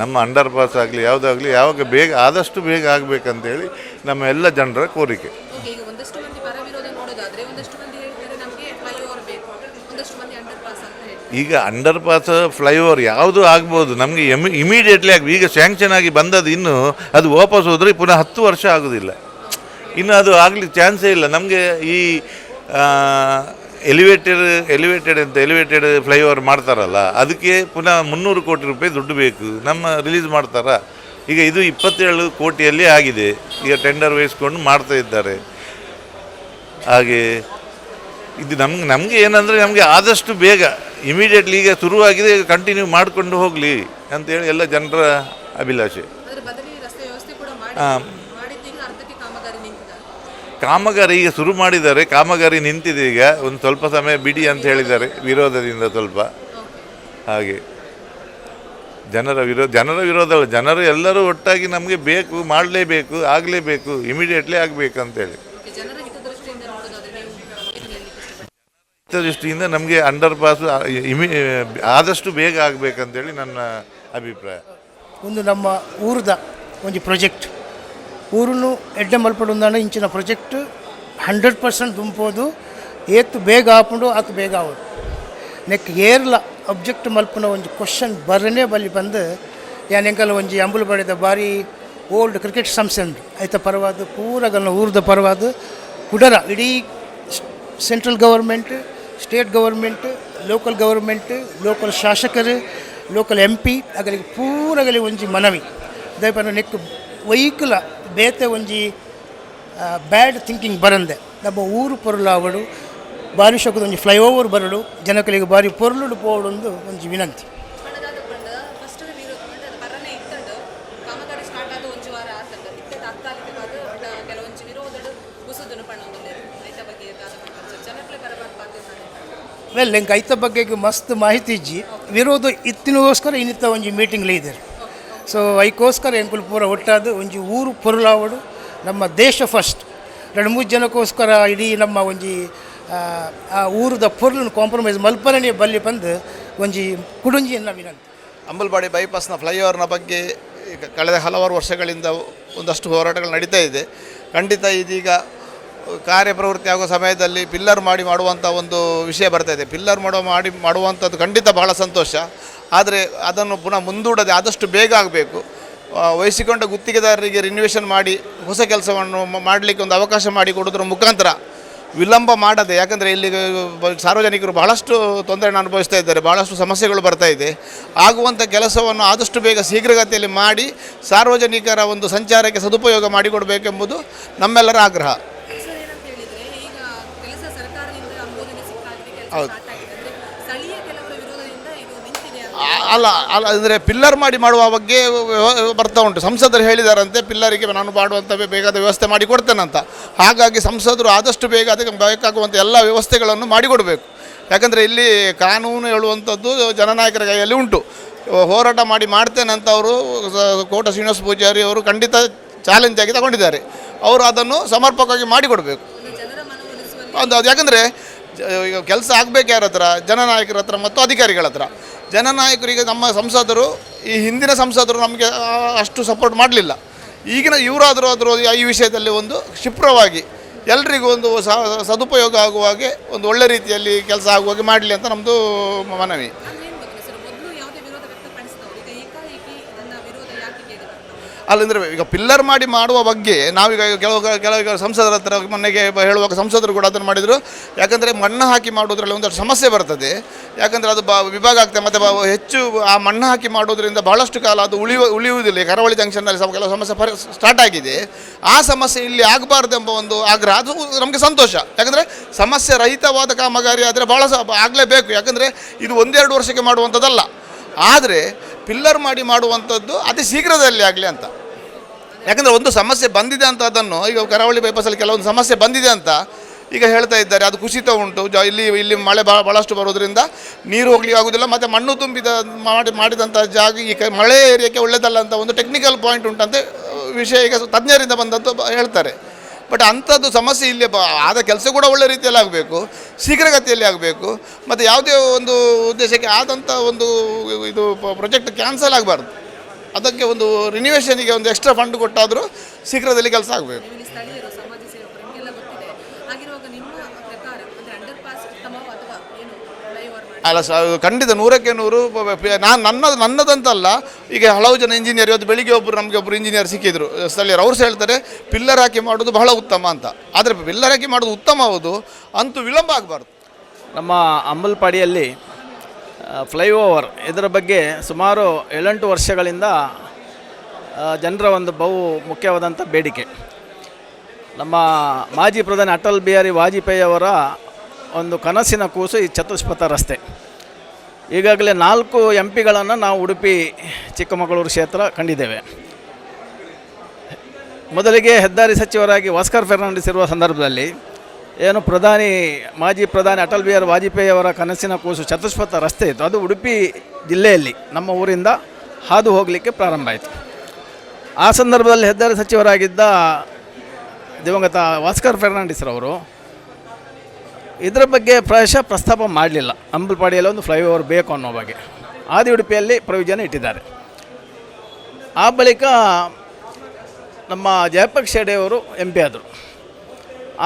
ನಮ್ಮ ಅಂಡರ್ ಪಾಸ್ ಆಗಲಿ ಯಾವುದಾಗಲಿ ಯಾವಾಗ ಬೇಗ ಆದಷ್ಟು ಬೇಗ ಆಗಬೇಕಂತೇಳಿ ನಮ್ಮ ಎಲ್ಲ ಜನರ ಕೋರಿಕೆ. ಈಗ ಒಂದಷ್ಟು ಮಂದಿ ಪರ ವಿರೋಧ ನೋಡೋದಾದ್ರೆ ಒಂದಷ್ಟು ಮಂದಿ ಹೇಳ್ತಾರೆ ನಮಗೆ ಫ್ಲೈಓವರ್ ಬೇಕು, ಒಂದಷ್ಟು ಮಂದಿ ಅಂಡರ್ ಪಾಸ್ ಅಂತ ಹೇಳ್ತಾರೆ. ಈಗ ಅಂಡರ್ ಪಾಸ್ ಫ್ಲೈಓವರ್ ಯಾವುದು ಆಗ್ಬೋದು, ನಮಗೆ ಇಮಿಡಿಯೇಟ್ಲಿ ಆಗಿ ಈಗ ಸ್ಯಾಂಕ್ಷನ್ ಆಗಿ ಬಂದದ್ದು, ಇನ್ನು ಅದು ವಾಪಸ್ ಹೋದರೆ ಪುನಃ 10 ವರ್ಷ ಆಗೋದಿಲ್ಲ. ಇನ್ನು ಅದು ಆಗಲಿಕ್ಕೆ ಚಾನ್ಸೇ ಇಲ್ಲ. ನಮಗೆ ಈ ಎಲಿವೇಟೆಡ್ ಫ್ಲೈಓವರ್ ಮಾಡ್ತಾರಲ್ಲ, ಅದಕ್ಕೆ ಪುನಃ 300 ಕೋಟಿ ರೂಪಾಯಿ ದುಡ್ಡು ಬೇಕು. ನಮ್ಮ ರಿಲೀಸ್ ಮಾಡ್ತಾರಾ? ಈಗ ಇದು 27 ಕೋಟಿಯಲ್ಲಿ ಆಗಿದೆ. ಈಗ ಟೆಂಡರ್ ವಹಿಸ್ಕೊಂಡು ಮಾಡ್ತಾ ಇದ್ದಾರೆ. ಹಾಗೆ ಇದು ನಮಗೆ ಏನಂದರೆ ನಮಗೆ ಆದಷ್ಟು ಬೇಗ ಇಮಿಡಿಯೇಟ್ಲಿ ಈಗ ಶುರುವಾಗಿದೆ, ಈಗ ಕಂಟಿನ್ಯೂ ಮಾಡಿಕೊಂಡು ಹೋಗಲಿ ಅಂತೇಳಿ ಎಲ್ಲ ಜನರ ಅಭಿಲಾಷೆ. ಕಾಮಗಾರಿ ಈಗ ಶುರು ಮಾಡಿದ್ದಾರೆ, ಕಾಮಗಾರಿ ನಿಂತಿದೆ. ಈಗ ಒಂದು ಸ್ವಲ್ಪ ಸಮಯ ಬಿಡಿ ಅಂತ ಹೇಳಿದ್ದಾರೆ, ವಿರೋಧದಿಂದ ಸ್ವಲ್ಪ. ಹಾಗೆ ಜನರ ವಿರೋಧ ಅಲ್ಲ, ಜನರು ಎಲ್ಲರೂ ಒಟ್ಟಾಗಿ ನಮಗೆ ಬೇಕು, ಮಾಡಲೇಬೇಕು, ಆಗಲೇಬೇಕು, ಇಮಿಡಿಯೇಟ್ಲಿ ಆಗಬೇಕಂತೇಳಿ. ದೃಷ್ಟಿಯಿಂದ ನಮಗೆ ಅಂಡರ್ ಪಾಸ್ ಆದಷ್ಟು ಬೇಗ ಆಗಬೇಕಂತೇಳಿ ನನ್ನ ಅಭಿಪ್ರಾಯ. ಒಂದು ನಮ್ಮ ಊರದ ಒಂದು ಪ್ರಾಜೆಕ್ಟ್ ಊರನ್ನು ಎಡ್ಡೆ ಮಲ್ಪಡೊಂದಾನ ಇಂಚಿನ ಪ್ರಾಜೆಕ್ಟ್ 100% ದುಂಪೋದು ಏತು ಬೇಗ ಆಪುಂಡು ಆತು ಬೇಗ ಆಗೋದು. ನೆಕ್ ಏರ್ಲ ಅಬ್ಜೆಕ್ಟ್ ಮಲ್ಪನ ಒಂದು ಕ್ವಶನ್ ಬರನೇ ಬಲ್ಲಿ ಬಂದು ಯಾನೆಂಕಲ್ ಒಂಜಿ ಅಂಬುಲು ಬಡಿದ ಬಾರಿ ಓಲ್ಡ್ ಕ್ರಿಕೆಟ್ ಸಂಸ್ಥೆ ಉಂಟು ಐತ ಪರವಾದ ಪೂರಗಲ್ನ ಊರದ ಪರವಾದ ಕುಡರ ಇಡೀ central government, state government, local government, local ಶಾಸಕರು, ಲೋಕಲ್ MP ಅಗಲಿಗೆ ಪೂರಗಲಿ ಒಂಜಿ ಮನವಿ ದಯಪನ ನೆಕ್ ವೈಕಲ ಬೇತೆ ಒಂಜಿ ಬ್ಯಾಡ್ ಥಿಂಕಿಂಗ್ ಬರಂದೆ ನಮ್ಮ ಊರು ಪೊರ್ಲಾವಡು ಬಾರಿ ಶೋಕದ ಒಂಜಿ ಫ್ಲೈಓವರ್ ಬರಡು ಜನಕಲಿಗೆ ಬಾರಿ ಪೊರ್ಲುಡು ಪೋವಡೊಂದು ಒಂಜಿ ವಿನಂತಿ. ವೆಲ್ ಎಂಕ ಐತ ಬಗ್ಗೆ ಮಸ್ತ್ ಮಾಹಿತಿ ಇಜ್ಜಿ ವಿರೋಧ ಇತ್ತಿನಗೋಸ್ಕರ ಇನ್ನಿತ್ತ ಒಂಜಿ ಮೀಟಿಂಗ್ ಲೀದರ್. ಸೊ ಐಕೋಸ್ಕರ ಎಂಕುಲು ಪೂರ ಒಟ್ಟಾದ ಒಂಜಿ ಊರು ಪೊರ್ಲಾವಡು ನಮ್ಮ ದೇಶ ಫಸ್ಟ್ 2-3 ಜನಕ್ಕೋಸ್ಕರ ಇಡೀ ನಮ್ಮ ಒಂಜಿ ಆ ಊರದ ಪೊರ್ಲನ್ನು ಕಾಂಪ್ರಮೈಸ್ ಮಲ್ಪನೆ ಬಲ್ಲಿ ಬಂದು ಒಂಜಿ ಕುಡುಂಜಿ ಎನ್ನ ವಿನಂತಿ. ಅಂಬಲ್ಪಾಡಿ ಬೈಪಾಸ್ನ ಫ್ಲೈಓವರ್ನ ಬಗ್ಗೆ ಕಳೆದ ಹಲವಾರು ವರ್ಷಗಳಿಂದ ಒಂದಷ್ಟು ಹೋರಾಟಗಳು ನಡೀತಾ ಇದೆ. ಖಂಡಿತ ಇದೀಗ ಕಾರ್ಯಪ್ರವೃತ್ತಿ ಆಗುವ ಸಮಯದಲ್ಲಿ ಪಿಲ್ಲರ್ ಮಾಡುವಂಥ ಒಂದು ವಿಷಯ ಬರ್ತಾಯಿದೆ. ಪಿಲ್ಲರ್ ಮಾಡುವಂಥದ್ದು ಖಂಡಿತ ಬಹಳ ಸಂತೋಷ. ಆದರೆ ಅದನ್ನು ಪುನಃ ಮುಂದೂಡದೆ ಆದಷ್ಟು ಬೇಗ ಆಗಬೇಕು. ವಹಿಸಿಕೊಂಡ ಗುತ್ತಿಗೆದಾರರಿಗೆ ರಿನ್ಯೂವೇಷನ್ ಮಾಡಿ ಹೊಸ ಕೆಲಸವನ್ನು ಮಾಡಲಿಕ್ಕೆ ಒಂದು ಅವಕಾಶ ಮಾಡಿ ಕೊಡೋದ್ರ ಮುಖಾಂತರ ವಿಳಂಬ ಮಾಡದೆ, ಯಾಕಂದರೆ ಇಲ್ಲಿ ಸಾರ್ವಜನಿಕರು ಬಹಳಷ್ಟು ತೊಂದರೆಯನ್ನು ಅನುಭವಿಸ್ತಾ ಇದ್ದಾರೆ, ಬಹಳಷ್ಟು ಸಮಸ್ಯೆಗಳು ಬರ್ತಾ ಇದೆ. ಆಗುವಂಥ ಕೆಲಸವನ್ನು ಆದಷ್ಟು ಬೇಗ ಶೀಘ್ರಗತಿಯಲ್ಲಿ ಮಾಡಿ ಸಾರ್ವಜನಿಕರ ಒಂದು ಸಂಚಾರಕ್ಕೆ ಸದುಪಯೋಗ ಮಾಡಿಕೊಡಬೇಕೆಂಬುದು ನಮ್ಮೆಲ್ಲರ ಆಗ್ರಹ. ಹೌದು, ಅಲ್ಲ ಅಂದರೆ ಪಿಲ್ಲರ್ ಮಾಡುವ ಬಗ್ಗೆ ಬರ್ತಾ ಉಂಟು. ಸಂಸದರು ಹೇಳಿದಾರಂತೆ ಪಿಲ್ಲರಿಗೆ ನಾನು ಮಾಡುವಂಥ ಬೇಕಾದ ವ್ಯವಸ್ಥೆ ಮಾಡಿ ಕೊಡ್ತೇನಂತ. ಹಾಗಾಗಿ ಸಂಸದರು ಆದಷ್ಟು ಬೇಗ ಅದಕ್ಕೆ ಬೇಕಾಗುವಂಥ ಎಲ್ಲ ವ್ಯವಸ್ಥೆಗಳನ್ನು ಮಾಡಿಕೊಡಬೇಕು. ಯಾಕಂದರೆ ಇಲ್ಲಿ ಕಾನೂನು ಹೇಳುವಂಥದ್ದು ಜನನಾಯಕರ ಕೈಯಲ್ಲಿ ಉಂಟು. ಹೋರಾಟ ಮಾಡ್ತೇನೆ ಅಂತ ಅವರು ಕೋಟ ಶ್ರೀನಿವಾಸ ಪೂಜಾರಿ ಅವರು ಖಂಡಿತ ಚಾಲೆಂಜ್ ಆಗಿ ತಗೊಂಡಿದ್ದಾರೆ. ಅವರು ಅದನ್ನು ಸಮರ್ಪಕವಾಗಿ ಮಾಡಿಕೊಡಬೇಕು. ಅದು ಯಾಕಂದರೆ ಈಗ ಕೆಲಸ ಆಗಬೇಕು ಯಾರ ಹತ್ರ? ಜನನಾಯಕರ ಹತ್ರ ಮತ್ತು ಅಧಿಕಾರಿಗಳ ಹತ್ರ. ಜನನಾಯಕರಿಗೆ ನಮ್ಮ ಸಂಸದರು, ಈ ಹಿಂದಿನ ಸಂಸದರು ನಮಗೆ ಅಷ್ಟು ಸಪೋರ್ಟ್ ಮಾಡಲಿಲ್ಲ. ಈಗಿನ ಇವರಾದರೂ ಈ ವಿಷಯದಲ್ಲಿ ಒಂದು ಕ್ಷಿಪ್ರವಾಗಿ ಎಲ್ರಿಗೂ ಒಂದು ಸದುಪಯೋಗ ಆಗುವ ಹಾಗೆ ಒಂದು ಒಳ್ಳೆ ರೀತಿಯಲ್ಲಿ ಕೆಲಸ ಆಗುವ ಹಾಗೆ ಮಾಡಲಿ ಅಂತ ನಮ್ಮದು ಮನವಿ. ಅಲ್ಲಂದರೆ ಈಗ ಪಿಲ್ಲರ್ ಮಾಡುವ ಬಗ್ಗೆ ನಾವೀಗ ಕೆಲವು ಸಂಸದರ ಹತ್ರ ಮೊನ್ನೆಗೆ ಹೇಳುವಾಗ ಸಂಸದರು ಕೂಡ ಅದನ್ನು ಮಾಡಿದರು. ಯಾಕಂದರೆ ಮಣ್ಣು ಹಾಕಿ ಮಾಡೋದ್ರಲ್ಲಿ ಒಂದಷ್ಟು ಸಮಸ್ಯೆ ಬರ್ತದೆ. ಯಾಕಂದರೆ ಅದು ವಿಭಾಗ ಆಗ್ತದೆ ಮತ್ತು ಹೆಚ್ಚು ಆ ಮಣ್ಣು ಹಾಕಿ ಮಾಡೋದ್ರಿಂದ ಬಹಳಷ್ಟು ಕಾಲ ಅದು ಉಳಿಯುವುದಿಲ್ಲ. ಕರಾವಳಿ ಜಂಕ್ಷನ್ನಲ್ಲಿ ಕೆಲವು ಸಮಸ್ಯೆ ಸ್ಟಾರ್ಟ್ ಆಗಿದೆ. ಆ ಸಮಸ್ಯೆ ಇಲ್ಲಿ ಆಗಬಾರ್ದೆಂಬ ಒಂದು ಆಗ್ರಹ, ಅದು ನಮಗೆ ಸಂತೋಷ. ಯಾಕಂದರೆ ಸಮಸ್ಯೆ ರಹಿತವಾದ ಕಾಮಗಾರಿ ಆದರೆ ಭಾಳ ಆಗಲೇಬೇಕು. ಯಾಕಂದರೆ ಇದು 1-2 ವರ್ಷಕ್ಕೆ ಮಾಡುವಂಥದ್ದಲ್ಲ. ಆದರೆ ಪಿಲ್ಲರ್ ಮಾಡುವಂಥದ್ದು ಅತಿ ಶೀಘ್ರದಲ್ಲಿ ಆಗಲಿ ಅಂತ. ಯಾಕಂದರೆ ಒಂದು ಸಮಸ್ಯೆ ಬಂದಿದೆ ಅಂತ ಅದನ್ನು ಈಗ ಕರಾವಳಿ ಬೈಪಾಸಲ್ಲಿ ಕೆಲವೊಂದು ಸಮಸ್ಯೆ ಬಂದಿದೆ ಅಂತ ಈಗ ಹೇಳ್ತಾ ಇದ್ದಾರೆ. ಅದು ಕುಸಿತ ಉಂಟು, ಇಲ್ಲಿ ಮಳೆ ಭಾಳಷ್ಟು ಬರೋದ್ರಿಂದ ನೀರು ಹೋಗ್ಲಿಕ್ಕೆ ಆಗೋದಿಲ್ಲ, ಮತ್ತು ಮಣ್ಣು ತುಂಬಿದ ಮಾಡಿದಂಥ ಜಾಗ ಈ ಮಳೆ ಏರಿಯಾಕ್ಕೆ ಒಳ್ಳೆಯದಲ್ಲ ಅಂತ ಒಂದು ಟೆಕ್ನಿಕಲ್ ಪಾಯಿಂಟ್ ಉಂಟಂತೆ ವಿಷಯ ಈಗ ತಜ್ಞರಿಂದ ಬಂದದ್ದು ಹೇಳ್ತಾರೆ. ಬಟ್ ಅಂಥದ್ದು ಸಮಸ್ಯೆ ಇಲ್ಲಿ ಆದ ಕೆಲಸ ಕೂಡ ಒಳ್ಳೆ ರೀತಿಯಲ್ಲಿ ಆಗಬೇಕು, ಶೀಘ್ರಗತಿಯಲ್ಲಿ ಆಗಬೇಕು, ಮತ್ತು ಯಾವುದೇ ಒಂದು ಉದ್ದೇಶಕ್ಕೆ ಆದಂಥ ಒಂದು ಇದು ಪ್ರಾಜೆಕ್ಟ್ ಕ್ಯಾನ್ಸಲ್ ಆಗಬಾರ್ದು. ಅದಕ್ಕೆ ಒಂದು ರಿನ್ಯೂವೇಷನಿಗೆ ಒಂದು ಎಕ್ಸ್ಟ್ರಾ ಫಂಡ್ ಕೊಟ್ಟಾದರೂ ಶೀಘ್ರದಲ್ಲಿ ಕೆಲಸ ಆಗಬೇಕು. ಅಲ್ಲ ಖಂಡಿತ 100ಕ್ಕೆ 100. ನನ್ನದಂತಲ್ಲ, ಈಗ ಹಲವು ಜನ ಇಂಜಿನಿಯರ್, ಇವತ್ತು ಬೆಳಿಗ್ಗೆ ನಮಗೆ ಒಬ್ಬರು ಇಂಜಿನಿಯರ್ ಸಿಕ್ಕಿದ್ರು ಸ್ಥಳೀಯರು, ಅವ್ರು ಹೇಳ್ತಾರೆ ಪಿಲ್ಲರ್ ಹಾಕಿ ಮಾಡೋದು ಬಹಳ ಉತ್ತಮ ಅಂತ. ಆದರೆ ಪಿಲ್ಲರ್ ಹಾಕಿ ಮಾಡೋದು ಉತ್ತಮ ಹೌದು, ಅಂತೂ ವಿಳಂಬ ಆಗಬಾರ್ದು. ನಮ್ಮ ಅಂಬಲ್ಪಾಡಿಯಲ್ಲಿ ಫ್ಲೈಓವರ್ ಇದರ ಬಗ್ಗೆ ಸುಮಾರು 7-8 ವರ್ಷಗಳಿಂದ ಜನರ ಒಂದು ಬಹು ಮುಖ್ಯವಾದಂಥ ಬೇಡಿಕೆ. ನಮ್ಮ ಮಾಜಿ ಪ್ರಧಾನಿ ಅಟಲ್ ಬಿಹಾರಿ ವಾಜಪೇಯಿ ಅವರ ಒಂದು ಕನಸಿನ ಕೂಸು ಈ ಚತುಷ್ಪಥ ರಸ್ತೆ. ಈಗಾಗಲೇ 4 MP ನಾವು ಉಡುಪಿ ಚಿಕ್ಕಮಗಳೂರು ಕ್ಷೇತ್ರ ಕಂಡಿದ್ದೇವೆ. ಮೊದಲಿಗೆ ಹೆದ್ದಾರಿ ಸಚಿವರಾಗಿ ಭಾಸ್ಕರ್ ಫೆರ್ನಾಂಡಿಸ್ ಇರುವ ಸಂದರ್ಭದಲ್ಲಿ ಏನು ಮಾಜಿ ಪ್ರಧಾನಿ ಅಟಲ್ ಬಿಹಾರಿ ವಾಜಪೇಯಿ ಅವರ ಕನಸಿನ ಕೂಸು ಚತುಷ್ಪಥ ರಸ್ತೆ ಇತ್ತು. ಅದು ಉಡುಪಿ ಜಿಲ್ಲೆಯಲ್ಲಿ ನಮ್ಮ ಊರಿಂದ ಹಾದು ಹೋಗಲಿಕ್ಕೆ ಪ್ರಾರಂಭ ಆಯಿತು. ಆ ಸಂದರ್ಭದಲ್ಲಿ ಹೆದ್ದಾರಿ ಸಚಿವರಾಗಿದ್ದ ದಿವಂಗತ ಭಾಸ್ಕರ್ ಫೆರ್ನಾಂಡಿಸ್ರವರು ಇದರ ಬಗ್ಗೆ ಪ್ರಾಯಶಃ ಪ್ರಸ್ತಾಪ ಮಾಡಲಿಲ್ಲ. ಅಂಬಲ್ಪಾಡಿಯಲ್ಲಿ ಒಂದು ಫ್ಲೈಓವರ್ ಬೇಕು ಅನ್ನೋ ಬಗ್ಗೆ ಆದಿ ಉಡುಪಿಯಲ್ಲಿ ಪ್ರಯೋಜನ ಇಟ್ಟಿದ್ದಾರೆ. ಆ ಬಳಿಕ ನಮ್ಮ ಜಯಪ್ರಕಾಶ್ ಶೆಡ್ಡೆ ಅವರು MP ಆದರು.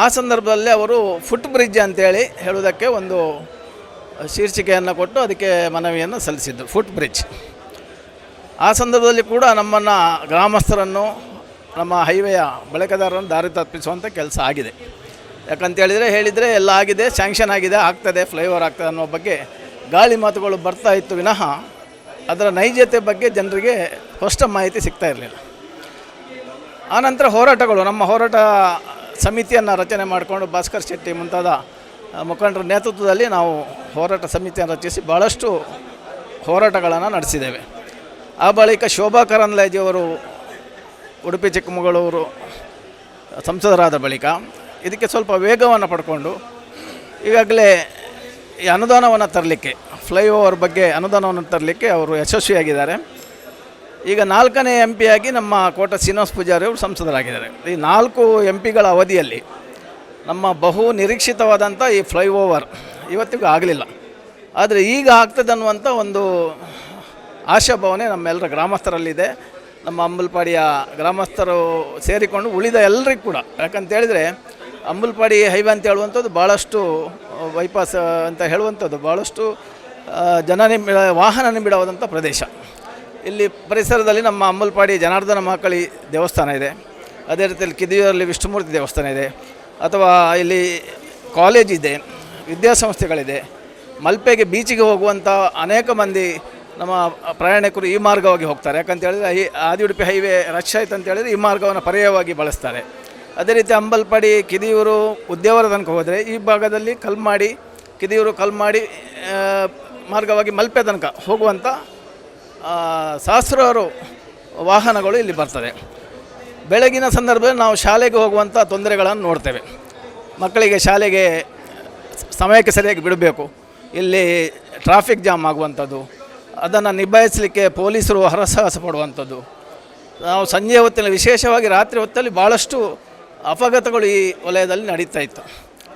ಆ ಸಂದರ್ಭದಲ್ಲಿ ಅವರು ಫುಟ್ ಬ್ರಿಡ್ಜ್ ಅಂತೇಳಿ ಹೇಳುವುದಕ್ಕೆ ಒಂದು ಶೀರ್ಷಿಕೆಯನ್ನು ಕೊಟ್ಟು ಅದಕ್ಕೆ ಮನವಿಯನ್ನು ಸಲ್ಲಿಸಿದ್ದು, ಫುಟ್ ಬ್ರಿಡ್ಜ್. ಆ ಸಂದರ್ಭದಲ್ಲಿ ಕೂಡ ನಮ್ಮನ್ನು ಗ್ರಾಮಸ್ಥರನ್ನು, ನಮ್ಮ ಹೈವೇಯ ಬಳಕೆದಾರರನ್ನು ದಾರಿ ತಪ್ಪಿಸುವಂಥ ಕೆಲಸ ಆಗಿದೆ. ಹೇಳಿದರೆ ಎಲ್ಲ ಆಗಿದೆ, ಸ್ಯಾಂಕ್ಷನ್ ಆಗಿದೆ, ಆಗ್ತದೆ, ಫ್ಲೈಓವರ್ ಆಗ್ತದೆ ಅನ್ನೋ ಬಗ್ಗೆ ಗಾಳಿ ಮಾತುಗಳು ಬರ್ತಾ ಇತ್ತು ವಿನಃ ಅದರ ನೈಜತೆ ಬಗ್ಗೆ ಜನರಿಗೆ ಸ್ಪಷ್ಟ ಮಾಹಿತಿ ಸಿಗ್ತಾ ಇರಲಿಲ್ಲ. ಆನಂತರ ಹೋರಾಟಗಳು, ನಮ್ಮ ಹೋರಾಟ ಸಮಿತಿಯನ್ನು ರಚನೆ ಮಾಡಿಕೊಂಡು ಭಾಸ್ಕರ್ ಶೆಟ್ಟಿ ಮುಂತಾದ ಮುಖಂಡರ ನೇತೃತ್ವದಲ್ಲಿ ನಾವು ಹೋರಾಟ ಸಮಿತಿಯನ್ನು ರಚಿಸಿ ಭಾಳಷ್ಟು ಹೋರಾಟಗಳನ್ನು ನಡೆಸಿದ್ದೇವೆ. ಆ ಬಳಿಕ ಶೋಭಾ ಕರಂದ್ಲಾಜೆಯವರು ಉಡುಪಿ ಚಿಕ್ಕಮಗಳೂರು ಸಂಸದರಾದ ಬಳಿಕ ಇದಕ್ಕೆ ಸ್ವಲ್ಪ ವೇಗವನ್ನು ಪಡ್ಕೊಂಡು ಈಗಾಗಲೇ ಈ ಅನುದಾನವನ್ನು ತರಲಿಕ್ಕೆ, ಫ್ಲೈಓವರ್ ಬಗ್ಗೆ ಅನುದಾನವನ್ನು ತರಲಿಕ್ಕೆ ಅವರು ಯಶಸ್ವಿಯಾಗಿದ್ದಾರೆ. ಈಗ 4ನೇ MP ಆಗಿ ನಮ್ಮ ಕೋಟ ಶ್ರೀನಿವಾಸ ಪೂಜಾರಿ ಅವರು ಸಂಸದರಾಗಿದ್ದಾರೆ. ಈ 4 MP ಅವಧಿಯಲ್ಲಿ ನಮ್ಮ ಬಹು ನಿರೀಕ್ಷಿತವಾದಂಥ ಈ ಫ್ಲೈಓವರ್ ಇವತ್ತಿಗೂ ಆಗಲಿಲ್ಲ. ಆದರೆ ಈಗ ಆಗ್ತದೆ ಅನ್ನುವಂಥ ಒಂದು ಆಶಾಭಾವನೆ ನಮ್ಮೆಲ್ಲರ ಗ್ರಾಮಸ್ಥರಲ್ಲಿದೆ. ನಮ್ಮ ಅಂಬಲ್ಪಾಡಿಯ ಗ್ರಾಮಸ್ಥರು ಸೇರಿಕೊಂಡು ಉಳಿದ ಎಲ್ಲರಿಗೂ ಕೂಡ, ಯಾಕಂತೇಳಿದರೆ ಅಂಬಲ್ಪಾಡಿ ಹೈವೇ ಅಂತ ಹೇಳುವಂಥದ್ದು ಭಾಳಷ್ಟು ಬೈಪಾಸ್ ಅಂತ ಹೇಳುವಂಥದ್ದು ಭಾಳಷ್ಟು ವಾಹನ ನಿಬಿಡವಾದಂಥ ಪ್ರದೇಶ. ಇಲ್ಲಿ ಪರಿಸರದಲ್ಲಿ ನಮ್ಮ ಅಂಬಲ್ಪಾಡಿ ಜನಾರ್ದನ ಮಹಾಕಾಳಿ ದೇವಸ್ಥಾನ ಇದೆ, ಅದೇ ರೀತಿಯಲ್ಲಿ ಕಿದಿಯೂರಲ್ಲಿ ವಿಷ್ಣುಮೂರ್ತಿ ದೇವಸ್ಥಾನ ಇದೆ, ಅಥವಾ ಇಲ್ಲಿ ಕಾಲೇಜ್ ಇದೆ, ವಿದ್ಯಾಸಂಸ್ಥೆಗಳಿದೆ. ಮಲ್ಪೆಗೆ ಬೀಚಿಗೆ ಹೋಗುವಂಥ ಅನೇಕ ಮಂದಿ ನಮ್ಮ ಪ್ರಯಾಣಿಕರು ಈ ಮಾರ್ಗವಾಗಿ ಹೋಗ್ತಾರೆ. ಯಾಕಂತೇಳಿದರೆ ಆದಿ ಉಡುಪಿ ಹೈವೇ ರಶ್ ಆಯ್ತು ಅಂತೇಳಿದರೆ ಈ ಮಾರ್ಗವನ್ನು ಪರ್ಯಾಯವಾಗಿ ಬಳಸ್ತಾರೆ. ಅದೇ ರೀತಿ ಅಂಬಲ್ಪಾಡಿ ಕಿದಿಯೂರು ಉದ್ಯಾವರ ತನಕ ಹೋದರೆ ಈ ಭಾಗದಲ್ಲಿ ಕಲ್ಮಾಡಿ, ಕಿದಿಯೂರು ಕಲ್ಮಾಡಿ ಮಾರ್ಗವಾಗಿ ಮಲ್ಪೆ ತನಕ ಹೋಗುವಂಥ ಸಹಸ್ರಾರು ವಾಹನಗಳು ಇಲ್ಲಿ ಬರ್ತದೆ. ಬೆಳಗಿನ ಸಂದರ್ಭದಲ್ಲಿ ನಾವು ಶಾಲೆಗೆ ಹೋಗುವಂಥ ತೊಂದರೆಗಳನ್ನು ನೋಡ್ತೇವೆ. ಮಕ್ಕಳಿಗೆ ಶಾಲೆಗೆ ಸಮಯಕ್ಕೆ ಸರಿಯಾಗಿ ಬಿಡಬೇಕು, ಇಲ್ಲಿ ಟ್ರಾಫಿಕ್ ಜಾಮ್ ಆಗುವಂಥದ್ದು, ಅದನ್ನು ನಿಭಾಯಿಸಲಿಕ್ಕೆ ಪೊಲೀಸರು ಹರಸಾಹಸ ಪಡುವಂಥದ್ದು. ನಾವು ಸಂಜೆ ಹೊತ್ತಿನಲ್ಲಿ, ವಿಶೇಷವಾಗಿ ರಾತ್ರಿ ಹೊತ್ತಲ್ಲಿ ಭಾಳಷ್ಟು ಅಪಘಾತಗಳು ಈ ವಲಯದಲ್ಲಿ ನಡೀತಾ ಇತ್ತು.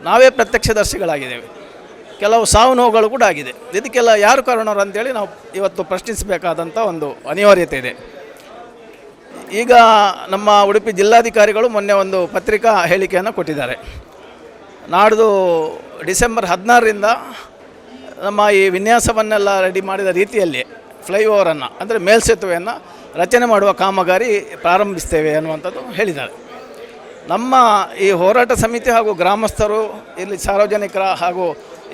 ನಾವೇ ಪ್ರತ್ಯಕ್ಷದರ್ಶಿಗಳಾಗಿದ್ದೇವೆ. ಕೆಲವು ಸಾವು ನೋವುಗಳು ಕೂಡ ಆಗಿದೆ. ಇದಕ್ಕೆಲ್ಲ ಯಾರು ಕಾರಣರು ಅಂತೇಳಿ ನಾವು ಇವತ್ತು ಪ್ರಶ್ನಿಸಬೇಕಾದಂಥ ಒಂದು ಅನಿವಾರ್ಯತೆ ಇದೆ. ಈಗ ನಮ್ಮ ಉಡುಪಿ ಜಿಲ್ಲಾಧಿಕಾರಿಗಳು ಮೊನ್ನೆ ಒಂದು ಪತ್ರಿಕಾ ಹೇಳಿಕೆಯನ್ನು ಕೊಟ್ಟಿದ್ದಾರೆ. ನಾಡ್ದು ಡಿಸೆಂಬರ್ 16ರಿಂದ ನಮ್ಮ ಈ ವಿನ್ಯಾಸವನ್ನೆಲ್ಲ ರೆಡಿ ಮಾಡಿದ ರೀತಿಯಲ್ಲಿ ಫ್ಲೈಓವರನ್ನು, ಅಂದರೆ ಮೇಲ್ಸೇತುವೆಯನ್ನು ರಚನೆ ಮಾಡುವ ಕಾಮಗಾರಿ ಪ್ರಾರಂಭಿಸ್ತೇವೆ ಅನ್ನುವಂಥದ್ದು ಹೇಳಿದ್ದಾರೆ. ನಮ್ಮ ಈ ಹೋರಾಟ ಸಮಿತಿ ಹಾಗೂ ಗ್ರಾಮಸ್ಥರು, ಇಲ್ಲಿ ಸಾರ್ವಜನಿಕರ ಹಾಗೂ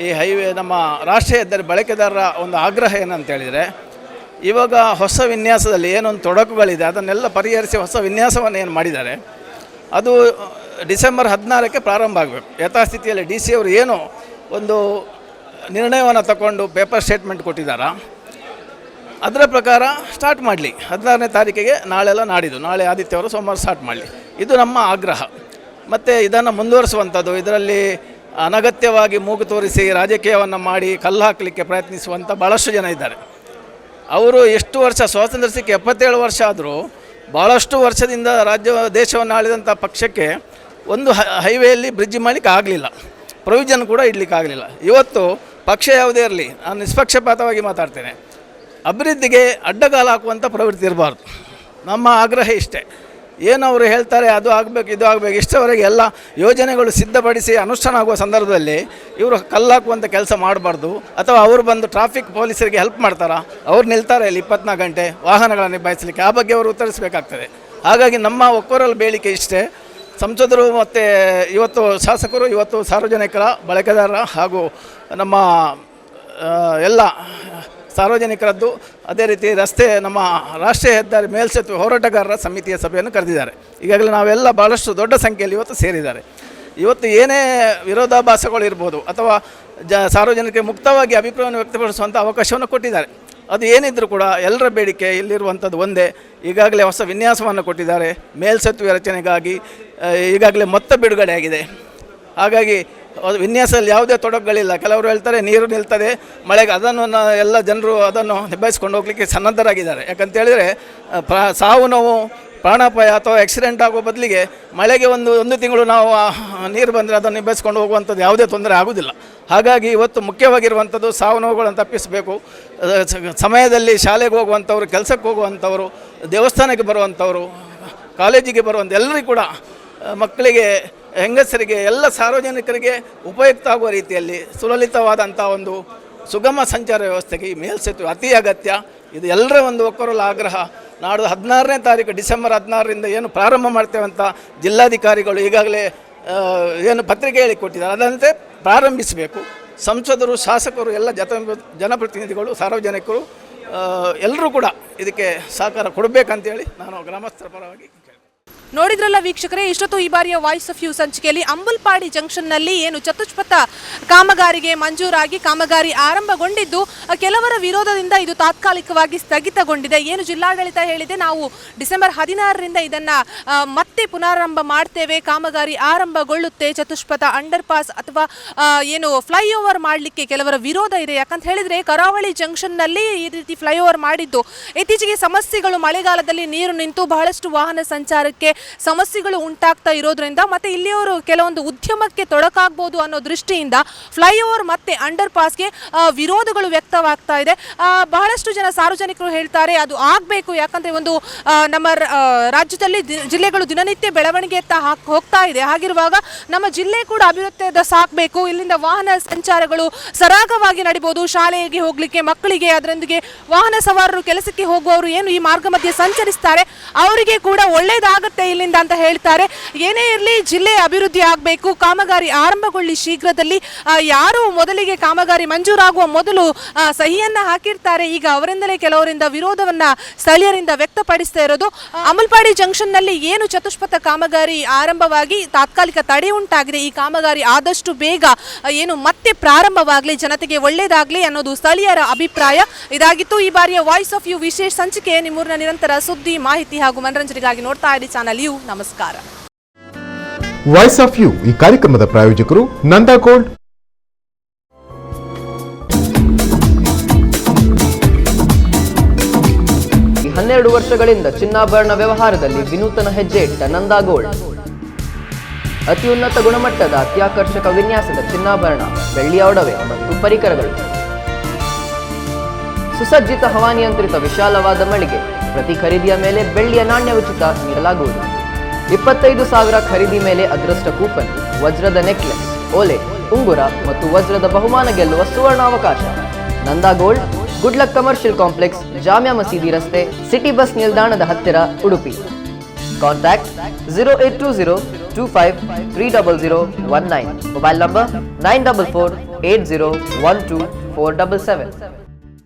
ಈ ಹೈವೇ ನಮ್ಮ ರಾಷ್ಟ್ರೀಯ ಹೆದ್ದಾರಿ ಬಳಕೆದಾರರ ಒಂದು ಆಗ್ರಹ ಏನಂತೇಳಿದರೆ, ಇವಾಗ ಹೊಸ ವಿನ್ಯಾಸದಲ್ಲಿ ಏನೊಂದು ತೊಡಕುಗಳಿದೆ ಅದನ್ನೆಲ್ಲ ಪರಿಹರಿಸಿ ಹೊಸ ವಿನ್ಯಾಸವನ್ನು ಏನು ಮಾಡಿದ್ದಾರೆ ಅದು ಡಿಸೆಂಬರ್ 16ಕ್ಕೆ ಪ್ರಾರಂಭ ಆಗಬೇಕು. ಯಥಾಸ್ಥಿತಿಯಲ್ಲಿ DC ಅವರು ಏನು ಒಂದು ನಿರ್ಣಯವನ್ನು ತಗೊಂಡು ಪೇಪರ್ ಸ್ಟೇಟ್ಮೆಂಟ್ ಕೊಟ್ಟಿದ್ದಾರೆ, ಅದರ ಪ್ರಕಾರ ಸ್ಟಾರ್ಟ್ ಮಾಡಲಿ. 16ನೇ ತಾರೀಕಿಗೆ ನಾಳೆಲ್ಲ ನಾಡಿದ್ದು, ನಾಳೆ ಆದಿತ್ಯವಾರ ಸೋಮವಾರ ಸ್ಟಾರ್ಟ್ ಮಾಡಲಿ. ಇದು ನಮ್ಮ ಆಗ್ರಹ. ಮತ್ತು ಇದನ್ನು ಮುಂದುವರಿಸುವಂಥದ್ದು, ಇದರಲ್ಲಿ ಅನಗತ್ಯವಾಗಿ ಮೂಗು ತೋರಿಸಿ ರಾಜಕೀಯವನ್ನು ಮಾಡಿ ಕಲ್ಲು ಹಾಕಲಿಕ್ಕೆ ಪ್ರಯತ್ನಿಸುವಂಥ ಭಾಳಷ್ಟು ಜನ ಇದ್ದಾರೆ. ಅವರು ಎಷ್ಟು ವರ್ಷ ಸ್ವಾತಂತ್ರ್ಯ ಸಿಕ್ಕಿ 77 ವರ್ಷ ಆದರೂ ಭಾಳಷ್ಟು ವರ್ಷದಿಂದ ದೇಶವನ್ನು ಆಳಿದಂಥ ಪಕ್ಷಕ್ಕೆ ಒಂದು ಹೈವೇಯಲ್ಲಿ ಬ್ರಿಡ್ಜ್ ಮಾಡಲಿಕ್ಕೆ ಆಗಲಿಲ್ಲ, ಪ್ರೊವಿಷನ್ ಕೂಡ ಇಡಲಿಕ್ಕೆ ಆಗಲಿಲ್ಲ. ಇವತ್ತು ಪಕ್ಷ ಯಾವುದೇ ಇರಲಿ, ನಾನು ನಿಷ್ಪಕ್ಷಪಾತವಾಗಿ ಮಾತಾಡ್ತೇನೆ, ಅಭಿವೃದ್ಧಿಗೆ ಅಡ್ಡಗಾಲ ಹಾಕುವಂಥ ಪ್ರವೃತ್ತಿ ಇರಬಾರ್ದು. ನಮ್ಮ ಆಗ್ರಹ ಇಷ್ಟೇ. ಏನು ಅವರು ಹೇಳ್ತಾರೆ ಅದು ಆಗಬೇಕು ಇದು ಆಗಬೇಕು, ಇಷ್ಟವರೆಗೆ ಎಲ್ಲ ಯೋಜನೆಗಳು ಸಿದ್ಧಪಡಿಸಿ ಅನುಷ್ಠಾನ ಆಗುವ ಸಂದರ್ಭದಲ್ಲಿ ಇವರು ಕಲ್ಲಾಕುವಂಥ ಕೆಲಸ ಮಾಡಬಾರ್ದು. ಅಥವಾ ಅವರು ಬಂದು ಟ್ರಾಫಿಕ್ ಪೊಲೀಸರಿಗೆ ಹೆಲ್ಪ್ ಮಾಡ್ತಾರಾ? ಅವ್ರು ನಿಲ್ತಾರೆ ಇಲ್ಲಿ 24 ಗಂಟೆ ವಾಹನಗಳನ್ನು ನಿಭಾಯಿಸಲಿಕ್ಕೆ? ಆ ಬಗ್ಗೆ ಅವರು ಉತ್ತರಿಸಬೇಕಾಗ್ತದೆ. ಹಾಗಾಗಿ ನಮ್ಮ ಒಕ್ಕೊರಲ ಬೇಡಿಕೆ ಇಷ್ಟೇ. ಸಂಸದರು ಮತ್ತು ಇವತ್ತು ಶಾಸಕರು, ಇವತ್ತು ಸಾರ್ವಜನಿಕರ ಬಳಕೆದಾರರ ಹಾಗೂ ನಮ್ಮ ಎಲ್ಲ ಸಾರ್ವಜನಿಕರದ್ದು, ಅದೇ ರೀತಿ ರಸ್ತೆ ನಮ್ಮ ರಾಷ್ಟ್ರೀಯ ಹೆದ್ದಾರಿ ಮೇಲ್ಸೇತುವೆ ಹೋರಾಟಗಾರರ ಸಮಿತಿಯ ಸಭೆಯನ್ನು ಕರೆದಿದ್ದಾರೆ. ಈಗಾಗಲೇ ನಾವೆಲ್ಲ ಭಾಳಷ್ಟು ದೊಡ್ಡ ಸಂಖ್ಯೆಯಲ್ಲಿ ಇವತ್ತು ಸೇರಿದ್ದಾರೆ. ಇವತ್ತು ಏನೇ ವಿರೋಧಾಭಾಸಗಳು ಇರ್ಬೋದು ಅಥವಾ ಸಾರ್ವಜನಿಕರಿಗೆ ಮುಕ್ತವಾಗಿ ಅಭಿಪ್ರಾಯವನ್ನು ವ್ಯಕ್ತಪಡಿಸುವಂಥ ಅವಕಾಶವನ್ನು ಕೊಟ್ಟಿದ್ದಾರೆ. ಅದು ಏನಿದ್ರೂ ಕೂಡ ಎಲ್ಲರ ಬೇಡಿಕೆ ಇಲ್ಲಿರುವಂಥದ್ದು ಒಂದೇ. ಈಗಾಗಲೇ ಹೊಸ ವಿನ್ಯಾಸವನ್ನು ಕೊಟ್ಟಿದ್ದಾರೆ ಮೇಲ್ಸೇತುವೆ ರಚನೆಗಾಗಿ, ಈಗಾಗಲೇ ಮೊತ್ತ ಬಿಡುಗಡೆ ಆಗಿದೆ. ಹಾಗಾಗಿ ವಿನ್ಯಾಸದಲ್ಲಿ ಯಾವುದೇ ತೊಡಕುಗಳಿಲ್ಲ. ಕೆಲವರು ಹೇಳ್ತಾರೆ ನೀರು ನಿಲ್ತದೆ ಮಳೆಗೆ, ಅದನ್ನು ಎಲ್ಲ ಜನರು ಅದನ್ನು ನಿಭಾಯಿಸ್ಕೊಂಡು ಹೋಗಲಿಕ್ಕೆ ಸನ್ನದ್ಧರಾಗಿದ್ದಾರೆ. ಯಾಕಂತೇಳಿದರೆ ಸಾವು ನೋವು ಪ್ರಾಣಾಪಾಯ ಅಥವಾ ಆಕ್ಸಿಡೆಂಟ್ ಆಗೋ ಬದಲಿಗೆ ಮಳೆಗೆ ಒಂದು ತಿಂಗಳು ನಾವು ನೀರು ಬಂದರೆ ಅದನ್ನು ನಿಭಾಯಿಸ್ಕೊಂಡು ಹೋಗುವಂಥದ್ದು ಯಾವುದೇ ತೊಂದರೆ ಆಗೋದಿಲ್ಲ. ಹಾಗಾಗಿ ಇವತ್ತು ಮುಖ್ಯವಾಗಿರುವಂಥದ್ದು ಸಾವು ನೋವುಗಳನ್ನು ತಪ್ಪಿಸಬೇಕು. ಸಮಯದಲ್ಲಿ ಶಾಲೆಗೆ ಹೋಗುವಂಥವ್ರು, ಕೆಲಸಕ್ಕೆ ಹೋಗುವಂಥವರು, ದೇವಸ್ಥಾನಕ್ಕೆ ಬರುವಂಥವರು, ಕಾಲೇಜಿಗೆ ಬರುವಂಥ ಎಲ್ಲರಿಗೂ ಕೂಡ, ಮಕ್ಕಳಿಗೆ, ಹೆಂಗಸರಿಗೆ, ಎಲ್ಲ ಸಾರ್ವಜನಿಕರಿಗೆ ಉಪಯುಕ್ತ ಆಗುವ ರೀತಿಯಲ್ಲಿ ಸುಲಲಿತವಾದಂಥ ಒಂದು ಸುಗಮ ಸಂಚಾರ ವ್ಯವಸ್ಥೆಗೆ ಈ ಮೇಲ್ಸೇತುವೆ ಅತಿ ಅಗತ್ಯ. ಇದು ಎಲ್ಲರ ಒಂದು ಒಕ್ಕೊರಲ ಆಗ್ರಹ. ನಾಡು 16ನೇ ತಾರೀಕು ಡಿಸೆಂಬರ್ 16ರಿಂದ ಏನು ಪ್ರಾರಂಭ ಮಾಡ್ತೇವೆ ಅಂತ ಜಿಲ್ಲಾಧಿಕಾರಿಗಳು ಈಗಾಗಲೇ ಏನು ಪತ್ರಿಕೆ ಹೇಳಿ ಕೊಟ್ಟಿದ್ದಾರೆ, ಅದಂತೆ ಪ್ರಾರಂಭಿಸಬೇಕು. ಸಂಸದರು, ಶಾಸಕರು, ಎಲ್ಲ ಜನಪ್ರತಿನಿಧಿಗಳು, ಸಾರ್ವಜನಿಕರು ಎಲ್ಲರೂ ಕೂಡ ಇದಕ್ಕೆ ಸಹಕಾರ ಕೊಡಬೇಕಂತೇಳಿ ನಾನು ಗ್ರಾಮಸ್ಥರ ಪರವಾಗಿ ನೋಡಿದ್ರಲ್ಲ ವೀಕ್ಷಕರೇ, ಇಷ್ಟೊತ್ತು ಈ ಬಾರಿಯ ವಾಯ್ಸ್ ಆಫ್ ಯು ಸಂಚಿಕೆಯಲ್ಲಿ ಅಂಬಲ್ಪಾಡಿ ಜಂಕ್ಷನ್ನಲ್ಲಿ ಏನು ಚತುಷ್ಪಥ ಕಾಮಗಾರಿಗೆ ಮಂಜೂರಾಗಿ ಕಾಮಗಾರಿ ಆರಂಭಗೊಂಡಿದ್ದು ಕೆಲವರ ವಿರೋಧದಿಂದ ಇದು ತಾತ್ಕಾಲಿಕವಾಗಿ ಸ್ಥಗಿತಗೊಂಡಿದೆ. ಏನು ಜಿಲ್ಲಾಡಳಿತ ಹೇಳಿದೆ, ನಾವು ಡಿಸೆಂಬರ್ 16ರಿಂದ ಇದನ್ನು ಮತ್ತೆ ಪುನರಾರಂಭ ಮಾಡ್ತೇವೆ, ಕಾಮಗಾರಿ ಆರಂಭಗೊಳ್ಳುತ್ತೆ, ಚತುಷ್ಪಥ ಅಂಡರ್ ಪಾಸ್ ಅಥವಾ ಏನು ಫ್ಲೈಓವರ್ ಮಾಡಲಿಕ್ಕೆ ಕೆಲವರ ವಿರೋಧ ಇದೆ. ಯಾಕಂತ ಹೇಳಿದರೆ ಕರಾವಳಿ ಜಂಕ್ಷನ್ನಲ್ಲಿ ಈ ರೀತಿ ಫ್ಲೈಓವರ್ ಮಾಡಿದ್ದು ಇತ್ತೀಚೆಗೆ ಸಮಸ್ಯೆಗಳು, ಮಳೆಗಾಲದಲ್ಲಿ ನೀರು ನಿಂತು ಬಹಳಷ್ಟು ವಾಹನ ಸಂಚಾರಕ್ಕೆ ಸಮಸ್ಯೆಗಳು ಉಂಟಾಗ್ತಾ ಇರೋದ್ರಿಂದ ಮತ್ತೆ ಇಲ್ಲಿಯವರು ಕೆಲವೊಂದು ಉದ್ಯಮಕ್ಕೆ ತೊಡಕಾಗಬಹುದು ಅನ್ನೋ ದೃಷ್ಟಿಯಿಂದ ಫ್ಲೈಓವರ್ ಮತ್ತೆ ಅಂಡರ್ ಪಾಸ್ಗೆ ವಿರೋಧಗಳು ವ್ಯಕ್ತವಾಗ್ತಾ ಇದೆ. ಬಹಳಷ್ಟು ಜನ ಸಾರ್ವಜನಿಕರು ಹೇಳ್ತಾರೆ ಅದು ಆಗಬೇಕು. ಯಾಕಂದರೆ ಒಂದು ನಮ್ಮ ರಾಜ್ಯದಲ್ಲಿ ಜಿಲ್ಲೆಗಳು ದಿನನಿತ್ಯ ಬೆಳವಣಿಗೆಯತ್ತ ಹೋಗ್ತಾ ಇದೆ. ಹಾಗಿರುವಾಗ ನಮ್ಮ ಜಿಲ್ಲೆ ಕೂಡ ಅಭಿವೃದ್ಧಿಯತ್ತ ಸಾಕಬೇಕು. ಇಲ್ಲಿಂದ ವಾಹನ ಸಂಚಾರಗಳು ಸರಾಗವಾಗಿ ನಡಿಬೋದು. ಶಾಲೆಗೆ ಹೋಗಲಿಕ್ಕೆ ಮಕ್ಕಳಿಗೆ, ಅದರೊಂದಿಗೆ ವಾಹನ ಸವಾರರು ಕೆಲಸಕ್ಕೆ ಹೋಗುವವರು ಏನು ಈ ಮಾರ್ಗ ಮಧ್ಯೆ ಸಂಚರಿಸ್ತಾರೆ ಅವರಿಗೆ ಕೂಡ ಒಳ್ಳೆಯದಾಗುತ್ತೆ ಇಲ್ಲಿಂದ ಅಂತ ಹೇಳ್ತಾರೆ. ಏನೇ ಇರಲಿ, ಜಿಲ್ಲೆ ಅಭಿವೃದ್ಧಿ ಆಗಬೇಕು, ಕಾಮಗಾರಿ ಆರಂಭಗೊಳ್ಳಿ ಶೀಘ್ರದಲ್ಲಿ. ಯಾರು ಮೊದಲಿಗೆ ಕಾಮಗಾರಿ ಮಂಜೂರಾಗುವ ಮೊದಲು ಸಹಿಯನ್ನ ಹಾಕಿರ್ತಾರೆ, ಈಗ ಅವರಿಂದಲೇ ಕೆಲವರಿಂದ ವಿರೋಧವನ್ನ ಸ್ಥಳೀಯರಿಂದ ವ್ಯಕ್ತಪಡಿಸ್ತಾ ಇರೋದು. ಅಂಬಲ್ಪಾಡಿ ಜಂಕ್ಷನ್ನಲ್ಲಿ ಏನು ಚತುಷ್ಪಥ ಕಾಮಗಾರಿ ಆರಂಭವಾಗಿ ತಾತ್ಕಾಲಿಕ ತಡೆ ಉಂಟಾಗಿದೆ, ಈ ಕಾಮಗಾರಿ ಆದಷ್ಟು ಬೇಗ ಏನು ಮತ್ತೆ ಪ್ರಾರಂಭವಾಗಲಿ, ಜನತೆಗೆ ಒಳ್ಳೆಯದಾಗಲಿ ಅನ್ನೋದು ಸ್ಥಳೀಯರ ಅಭಿಪ್ರಾಯ. ಇದಾಗಿತ್ತು ಈ ಬಾರಿಯ ವಾಯ್ಸ್ ಆಫ್ ಯು ವಿಶೇಷ ಸಂಚಿಕೆ. ನಿಮ್ಮೂರಿನ ನಿರಂತರ ಸುದ್ದಿ, ಮಾಹಿತಿ ಹಾಗೂ ಮನರಂಜನೆಗಾಗಿ ನೋಡ್ತಾ ಇರಿ ಚಾನಲ್ ಯು. ನಮಸ್ಕಾರ. ವಾಯ್ಸ್ ಆಫ್ ಯು ಈ ಕಾರ್ಯಕ್ರಮದ ಪ್ರಾಯೋಜಕರು ನಂದಾ ಗೋಲ್ಡ್. ಈ 12 ವರ್ಷಗಳಿಂದ ಚಿನ್ನಾಭರಣ ವ್ಯವಹಾರದಲ್ಲಿ ವಿನೂತನ ಹೆಜ್ಜೆ ಇಟ್ಟ ನಂದಾ ಗೋಲ್ಡ್. ಅತಿ ಉನ್ನತ ಗುಣಮಟ್ಟದ ಅತ್ಯಾಕರ್ಷಕ ವಿನ್ಯಾಸದ ಚಿನ್ನಾಭರಣ, ಬೆಳ್ಳಿಯ ಒಡವೆ ಮತ್ತು ಪರಿಕರಗಳು, ಸುಸಜ್ಜಿತ ಹವಾನಿಯಂತ್ರಿತ ವಿಶಾಲವಾದ ಮಳಿಗೆ. ಪ್ರತಿ ಖರೀದಿಯ ಮೇಲೆ ಬೆಳ್ಳಿಯ ನಾಣ್ಯ ಉಚಿತ ನೀಡಲಾಗುವುದು. 25,000 ಖರೀದಿ ಮೇಲೆ ಅದೃಷ್ಟ ಕೂಪನ್, ವಜ್ರದ ನೆಕ್ಲೆಸ್, ಓಲೆ, ಉಂಗುರ ಮತ್ತು ವಜ್ರದ ಬಹುಮಾನ ಗೆಲ್ಲುವ ಸುವರ್ಣಾವಕಾಶ. Nanda Gold, Good Luck Commercial Complex, Jamia Masjid ರಸ್ತೆ, ಸಿಟಿ ಬಸ್ ನಿಲ್ದಾಣದ ಹತ್ತಿರ, ಉಡುಪಿ. ಕಾಂಟ್ಯಾಕ್ಟ್ 082025300019. Mobile number 94480124777.